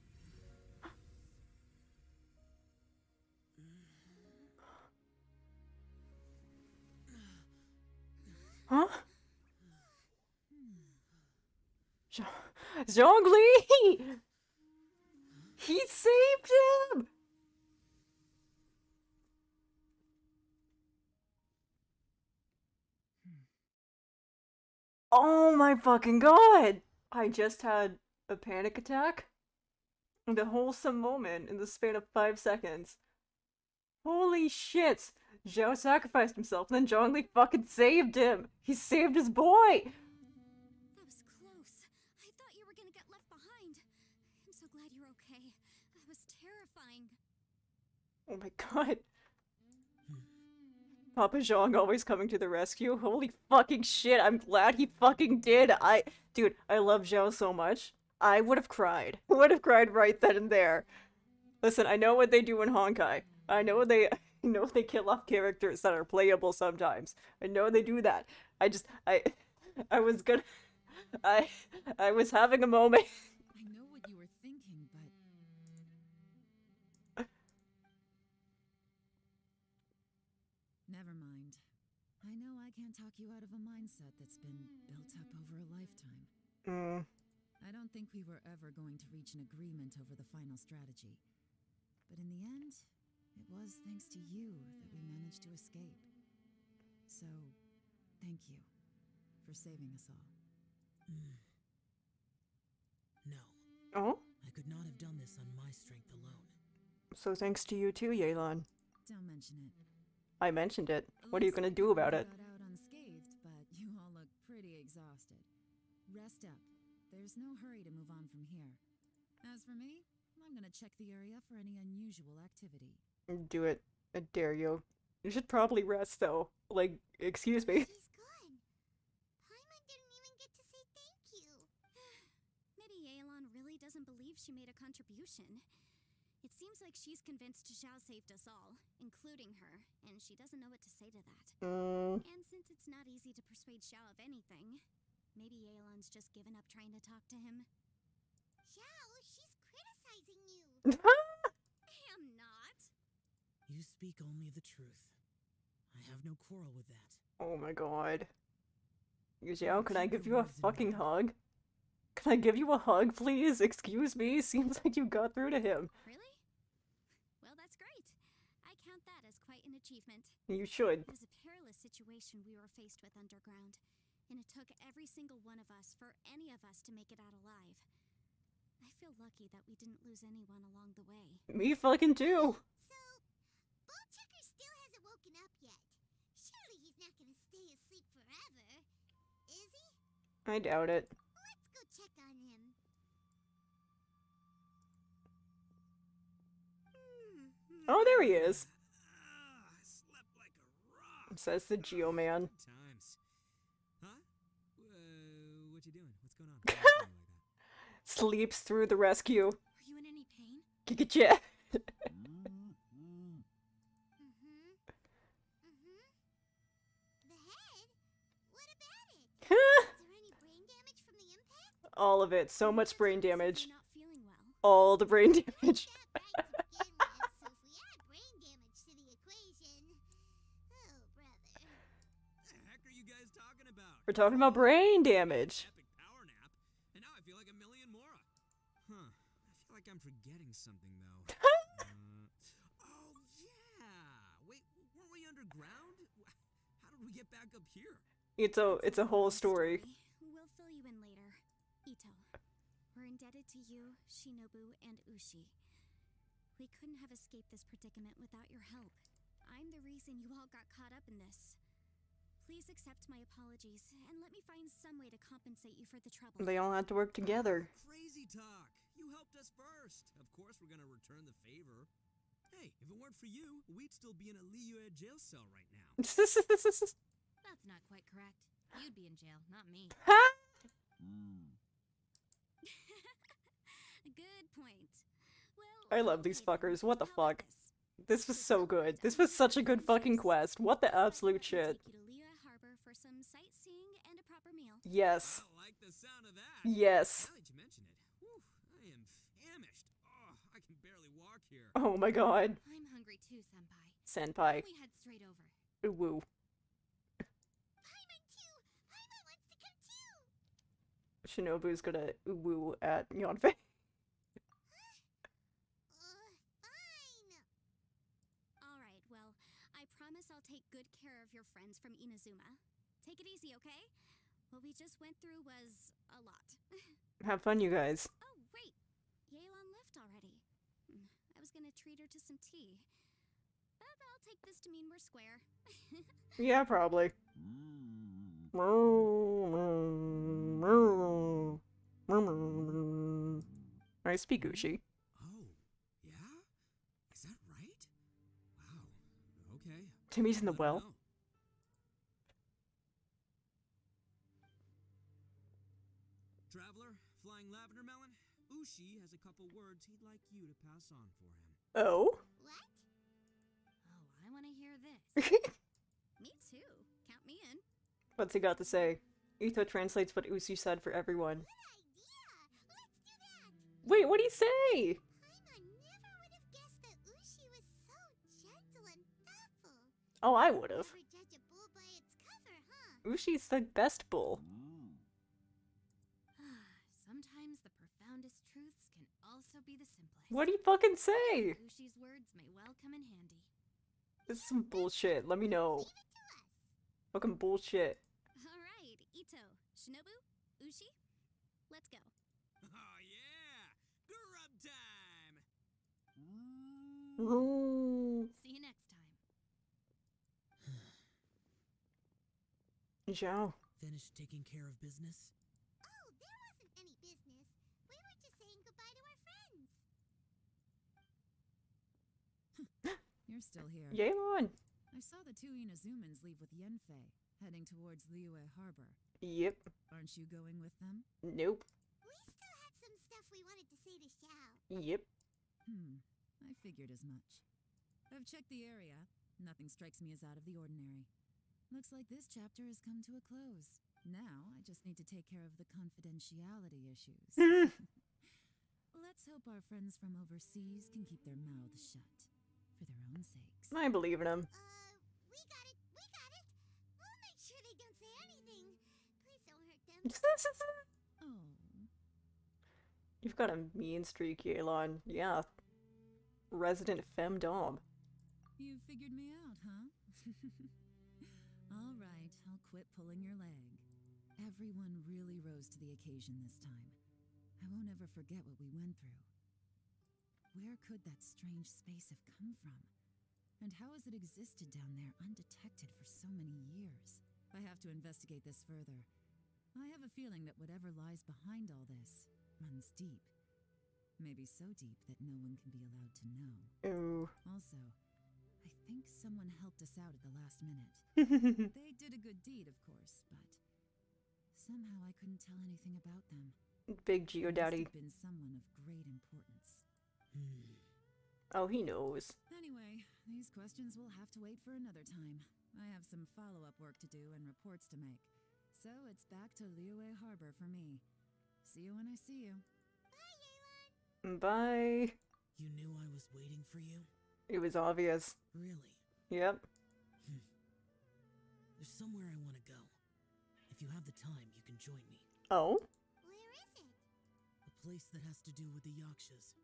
Huh? Zhongli! He saved him! Oh my fucking god! I just had a panic attack. The wholesome moment in the span of 5 seconds. Holy shit! Zhao sacrificed himself, and then Zhongli fucking saved him! He saved his boy! That was close. I thought you were gonna get left behind. I'm so glad you're okay. That was terrifying. Oh my god. Papa Zhong always coming to the rescue. Holy fucking shit, I'm glad he fucking did. Dude, I love Zhao so much. I would have cried. Would have cried right then and there. Listen, I know what they do in Honkai. I know they kill off characters that are playable sometimes. I know they do that. I was having a moment. I know what you were thinking, but... Never mind. I know I can't talk you out of a mindset that's been built up over a lifetime. I don't think we were ever going to reach an agreement over the final strategy. But in the end, it was thanks to you that we managed to escape. So, thank you for saving us all. No. Oh? I could not have done this on my strength alone. So thanks to you too, Yelan. Don't mention it. I mentioned it. What are you gonna do about it? Got out unscathed, but you all look pretty exhausted. Rest up. There's no hurry to move on from here. As for me, I'm gonna check the area for any unusual activity. Do it. I dare you. You should probably rest though. Like, excuse me. He's gone. Paimon didn't even get to say thank you. Maybe Yelan really doesn't believe she made a contribution. It seems like she's convinced Xiao saved us all, including her, and she doesn't know what to say to that. And since it's not easy to persuade Xiao of anything, maybe Yelan's just given up trying to talk to him. Xiao, she's criticizing you. I am not. You speak only the truth. I have no quarrel with that. Oh my god. Xiao, can I give you a fucking hug? Can I give you a hug, please? Excuse me? Seems like you got through to him. Really? Well, that's great. I count that as quite an achievement. You should. It was a perilous situation we were faced with underground, and it took every single one of us for any of us to make it out alive. I feel lucky that we didn't lose anyone along the way. Me fucking too. So, Ballchecker still hasn't woken up yet. Surely he's not gonna stay asleep forever, is he? I doubt it. Let's go check on him. Oh, there he is. I slept like a rock. Says the Geo Man. Times. Huh? Sleeps through the rescue. Are you in any pain? Kikache. The head? What about it? Is there any brain damage from the impact? All of it. So much brain damage. Not feeling well. All the brain damage. That right to begin with, so if we add brain damage to the equation... Oh, brother. The heck are you guys talking about? We're talking about brain damage. Epic power nap, and now I feel like a million more. Huh. I feel like I'm forgetting something though. Oh yeah. Wait, weren't we underground? How did we get back up here? It's a whole story. We'll fill you in later. Itto, we're indebted to you, Shinobu, and Ushi. We couldn't have escaped this predicament without your help. I'm the reason you all got caught up in this. Please accept my apologies, and let me find some way to compensate you for the trouble. They all had to work together. Crazy talk. You helped us first. Of course we're gonna return the favor. Hey, if it weren't for you, we'd still be in a Liyue jail cell right now. That's not quite correct. You'd be in jail, not me. Good point. Well, I love these okay then. fuckers. What the How about fuck? this? This was so good. This was such a good fucking quest. What the absolute shit. Take you to Liyue Harbor for some sightseeing and a proper meal. Yes. I like the sound of that. Yes. Now that you mention it, whew, I am famished. Oh, I can barely walk here. Oh my god. I'm hungry too, Senpai. Senpai. We head straight over. Woo. Paimon too! Paimon wants to come too! Shinobu's gonna woo at Yonfei. Fine! Alright, well, I promise I'll take good care of your friends from Inazuma. Take it easy, okay? What we just went through was a lot. Have fun, you guys. Oh, wait! Yelan left already. I was gonna treat her to some tea. But I'll take this to mean we're square. Yeah, probably. I speak Ushi. Oh, yeah? Is that right? Wow. Okay. Timmy's in the Let her well. know. Traveler, flying lavender melon, Ushi has a couple words he'd like you to pass on for him. Oh? What? Oh, I want to hear this. Me too. Count me in. What's he got to say? Itto translates what Ushi said for everyone. Idea! Let's do that! Wait, what'd he say? Paimon never would have guessed that Ushi was so gentle and thoughtful. Oh, I would've. Never judge a bull by its cover, huh? Ushi's the best bull. Sometimes the profoundest truths can also be the simplest. What'd he fucking say? Ushi's words may well come in handy. This is some bullshit. Let me know. Leave it to us. Fucking bullshit. Alright, Itto, Shinobu, Ushi, let's go. Oh yeah! Grub time! See you next time. Xiao. Finished taking care of business? Oh, there wasn't any business. We were just saying goodbye to our friends. You're still here. Yelan. I saw the two Inazumans leave with Yenfei, heading towards Liyue Harbor. Yep. Aren't you going with them? Nope. We still had some stuff we wanted to say to Xiao. Yep. I figured as much. I've checked the area. Nothing strikes me as out of the ordinary. Looks like this chapter has come to a close. Now, I just need to take care of the confidentiality issues. Let's hope our friends from overseas can keep their mouths shut. For their own sakes. I believe in him. We got it. We got it. We'll make sure they don't say anything. Please don't hurt them. Oh. You've got a mean streak, Yelan. Yeah. Resident femdom. You figured me out, huh? All right, I'll quit pulling your leg. Everyone really rose to the occasion this time. I won't ever forget what we went through. Where could that strange space have come from? And how has it existed down there undetected for so many years? I have to investigate this further. I have a feeling that whatever lies behind all this runs deep. Maybe so deep that no one can be allowed to know. Ooh. Also, I think someone helped us out at the last minute. They did a good deed, of course, but somehow I couldn't tell anything about them. Big He must Geodaddy. have been someone of great importance. Oh, he knows. Anyway, these questions will have to wait for another time. I have some follow-up work to do and reports to make. So it's back to Liyue Harbor for me. See you when I see you. Bye. You knew I was waiting for you? It was obvious. Really? Yep. There's somewhere I want to go. If you have the time, you can join me. Oh? Where is it? A place that has to do with the Yakshas.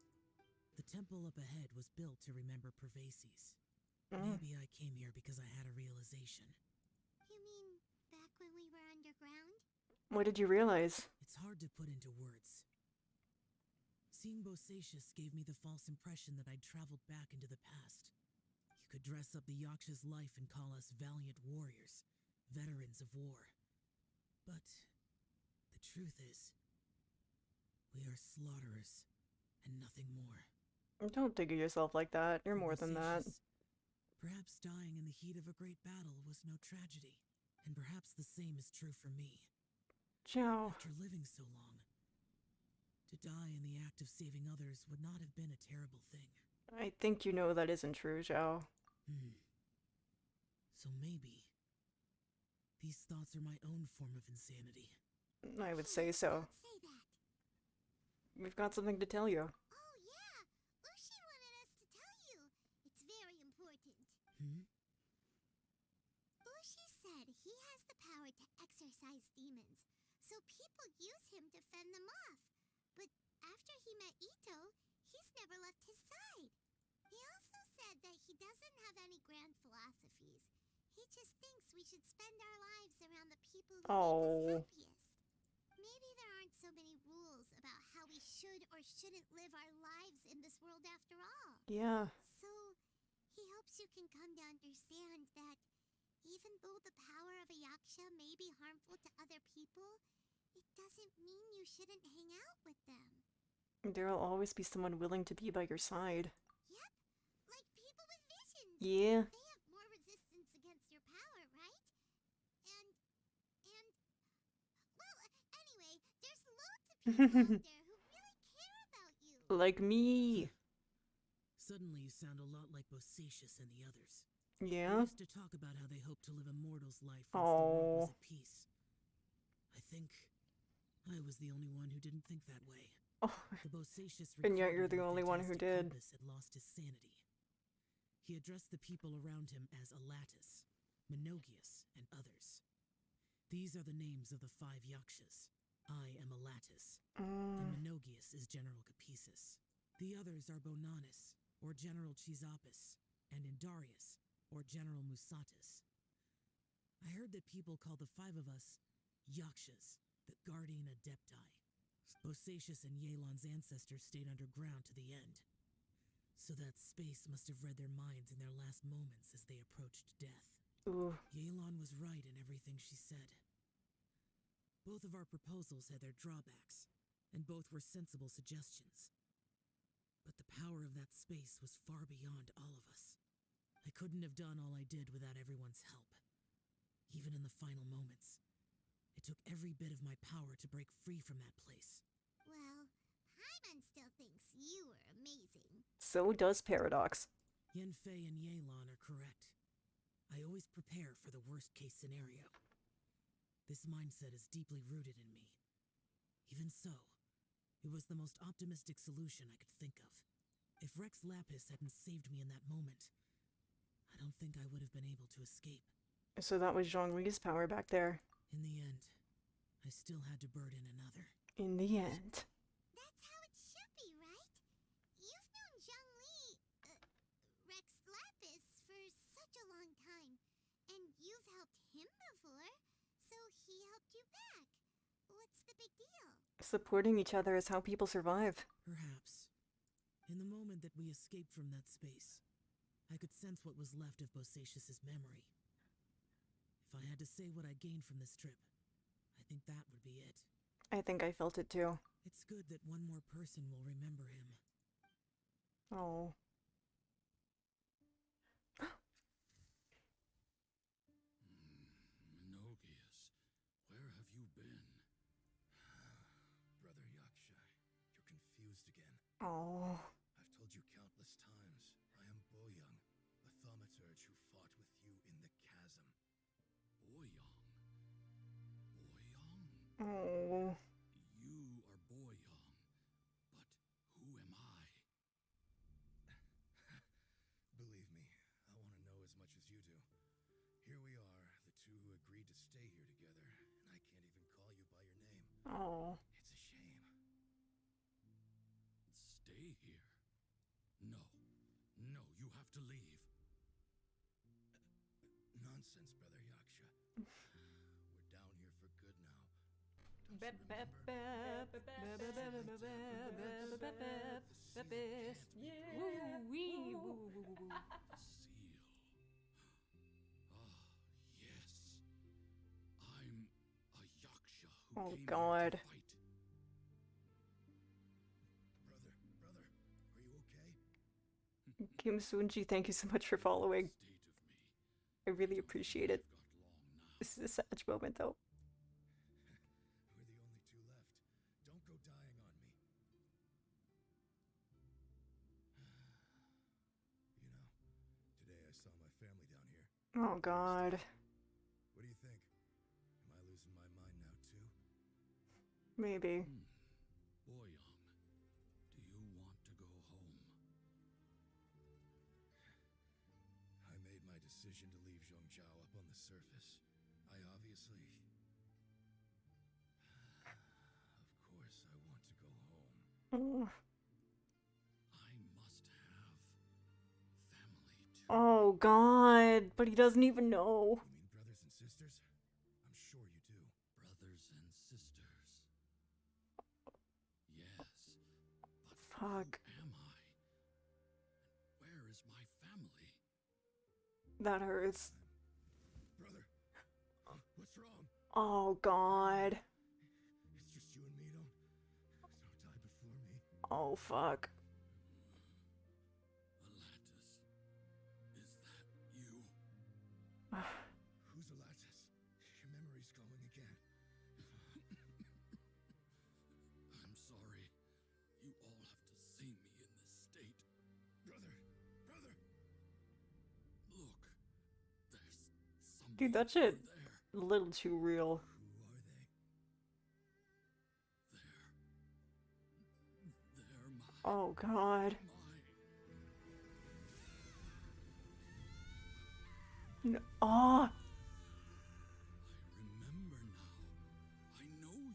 The temple up ahead was built to remember Pervases. Maybe I came here because I had a realization. You mean back when we were underground? What did you realize? It's hard to put into words. Seeing BOSACIUS gave me the false impression that I'd traveled back into the past. You could dress up the Yaksha's life and call us valiant warriors, veterans of war. But the truth is, we are slaughterers and nothing more. Don't think of yourself like that. You're more than that. BOSACIUS, perhaps dying in the heat of a great battle was no tragedy, and perhaps the same is true for me. Xiao. After living so long, to die in the act of saving others would not have been a terrible thing. I think you know that isn't true, Xiao. So maybe these thoughts are my own form of insanity. I would say so. Don't say that. We've got something to tell you. Oh, yeah. Ushi wanted us to tell you. It's very important. Ushi said he has the power to exorcise demons, so people use him to fend them off. But after he met Itto, he's never left his side. He also said that he doesn't have any grand philosophies. He just thinks we should spend our lives around the people who make us happiest. Maybe there aren't so many rules about how we should or shouldn't live our lives in this world after all. Yeah. So, he hopes you can come to understand that even though the power of a yaksha may be harmful to other people, it doesn't mean you shouldn't hang out with them. There'll always be someone willing to be by your side. Yep, like people with visions. Yeah. They have more resistance against your power, right? And, well, anyway, there's loads of people out there who really care about you. Like me. Suddenly you sound a lot like BOSACIUS and the others. Yeah? They used to talk about how they hoped to live a mortal's life once the world was at peace. I think I was the only one who didn't think that way. Oh. The BOSACIUS And yet you're recruited the in only one who fantastic did. compass had lost his sanity. He addressed the people around him as Alatus, Minogius, and others. These are the names of the 5 Yakshas. I am Alatus, and Minogius is General Capesus. The others are Bonanis, or General Chisapis, and Indarius, or General Musatus. I heard that people call the 5 of us Yakshas, the Guardian Adepti. BOSACIUS and Yelan's ancestors stayed underground to the end. So that space must have read their minds in their last moments as they approached death. Ooh. Yelan was right in everything she said. Both of our proposals had their drawbacks, and both were sensible suggestions. But the power of that space was far beyond all of us. I couldn't have done all I did without everyone's help. Even in the final moments, it took every bit of my power to break free from that place. Well, Paimon still thinks you were amazing. So does Paradox. Yanfei and Yelan are correct. I always prepare for the worst-case scenario. This mindset is deeply rooted in me. Even so, it was the most optimistic solution I could think of. If Rex Lapis hadn't saved me in that moment, I don't think I would have been able to escape. So that was Zhongli's power back there. In the end, I still had to burden another. In the end. That's how it should be, right? You've known Zhongli, Rex Lapis, for such a long time. And you've helped him before, so he helped you back. What's the big deal? Supporting each other is how people survive. Perhaps. In the moment that we escaped from that space, I could sense what was left of BOSACIUS's memory. If I had to say what I gained from this trip, I think that would be it. I think I felt it too. It's good that one more person will remember him. Oh. Minogius, where have you been? Brother Oh. I've told you countless times, I am Boyoung, a thaumaturge who fought with you in the chasm. Boyoung. Boyoung. Oh. You are Boyoung, but who am I? Believe me, I want to know as much as you do. Here we are, the two who agreed to stay here together, and I can't even call you by your name. Oh. It's a shame. Stay here? No. No, you have to leave. Nonsense, Brother Yaksha. We're down here for good now. Don't you remember? Seal. Ah, yes. I'm a Yaksha who Oh, came here God. to fight. Brother, are you okay? Kim Sunji, thank you so much for following. State of me. I really appreciate it. I've got long now. This is a sad moment, though. We're the only two left. Don't go dying on me. You know, today I saw my family down here. Oh, God. What do you think? Am I losing my mind now, too? Maybe. Boyoung, do you want to go home? I made my decision to leave Zhongzhou up on the surface. I obviously... Of course I want to go home. Oh. I must have family too. Oh, God. But he doesn't even know. You mean brothers and sisters? I'm sure you do. Brothers and sisters. Yes, but Fuck. who am I? And where is my family? That hurts. Brother, what's wrong? Oh, God. It's just you and me. Don't die before me. Oh, fuck. Alatus, is that you? Who's Alatus? Your memory's going again. I'm sorry. You all have to see me in this state. Brother! Look, there's something Dude, that shit over there. a little too real. Who are they? They're my... Oh, God. No. Oh. I remember now. I know you.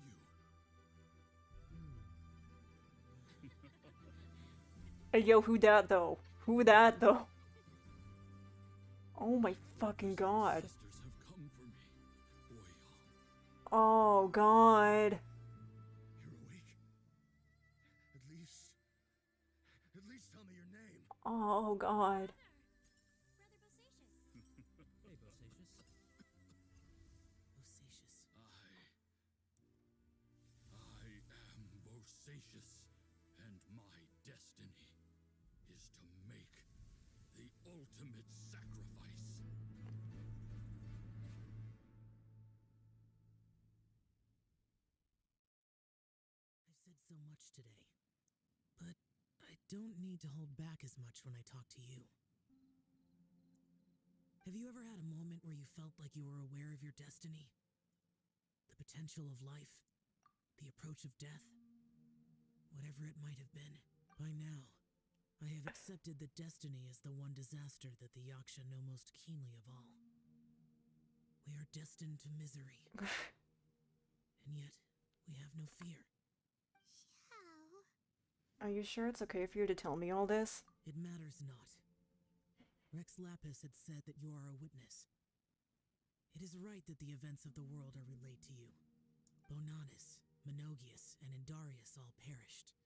Hey, yo, who that, though? Who that, though? Oh, my fucking God. Sisters have come for me. Boyoung. Oh, God. You're awake. At least tell me your name. Oh, God. Brother Bosacius. Hey, Bosacius. I am Bosacius, and my destiny is to make the ultimate sacrifice. I've said so much today, but I don't need to hold back as much when I talk to you. Have you ever had a moment where you felt like you were aware of your destiny? The potential of life? The approach of death? Whatever it might have been. By now, I have accepted that destiny is the one disaster that the Yaksha know most keenly of all. We are destined to misery. And yet, we have no fear. Xiao. Are you sure it's okay for you to tell me all this? It matters not. Rex Lapis had said that you are a witness. It is right that the events of the world are relayed to you. Bonanis, Menogius, and Indarius all perished,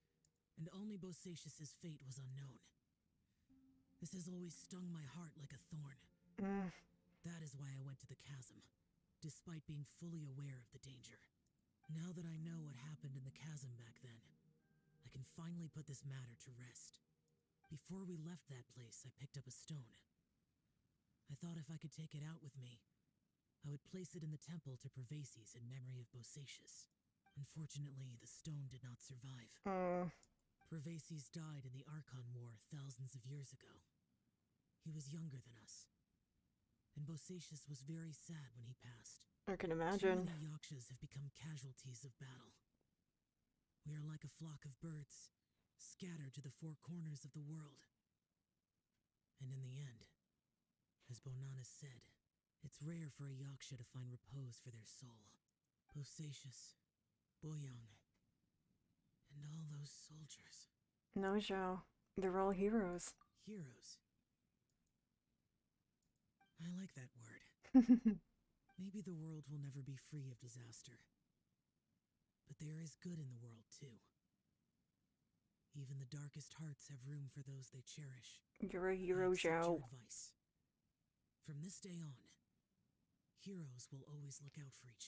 and only Bosacius's fate was unknown. This has always stung my heart like a thorn. That is why I went to the chasm, despite being fully aware of the danger. Now that I know what happened in the chasm back then, I can finally put this matter to rest. Before we left that place, I picked up a stone. I thought if I could take it out with me, I would place it in the temple to Pervases in memory of Bosacius. Unfortunately, the stone did not survive. Pervases died in the Archon War thousands of years ago. He was younger than us. And BOSACIUS was very sad when he passed. I can Too imagine. many yakshas have become casualties of battle. We are like a flock of birds, scattered to the four corners of the world. And in the end, as Bonanas said, it's rare for a yaksha to find repose for their soul. BOSACIUS, Boyang, and all those soldiers. No, Xiao. They're all heroes. Heroes. I like that word. Maybe the world will never be free of disaster. But there is good in the world, too. Even the darkest hearts have room for those they cherish. You're a hero, I accept your Xiao. advice. From this day on, heroes will always look out for each other.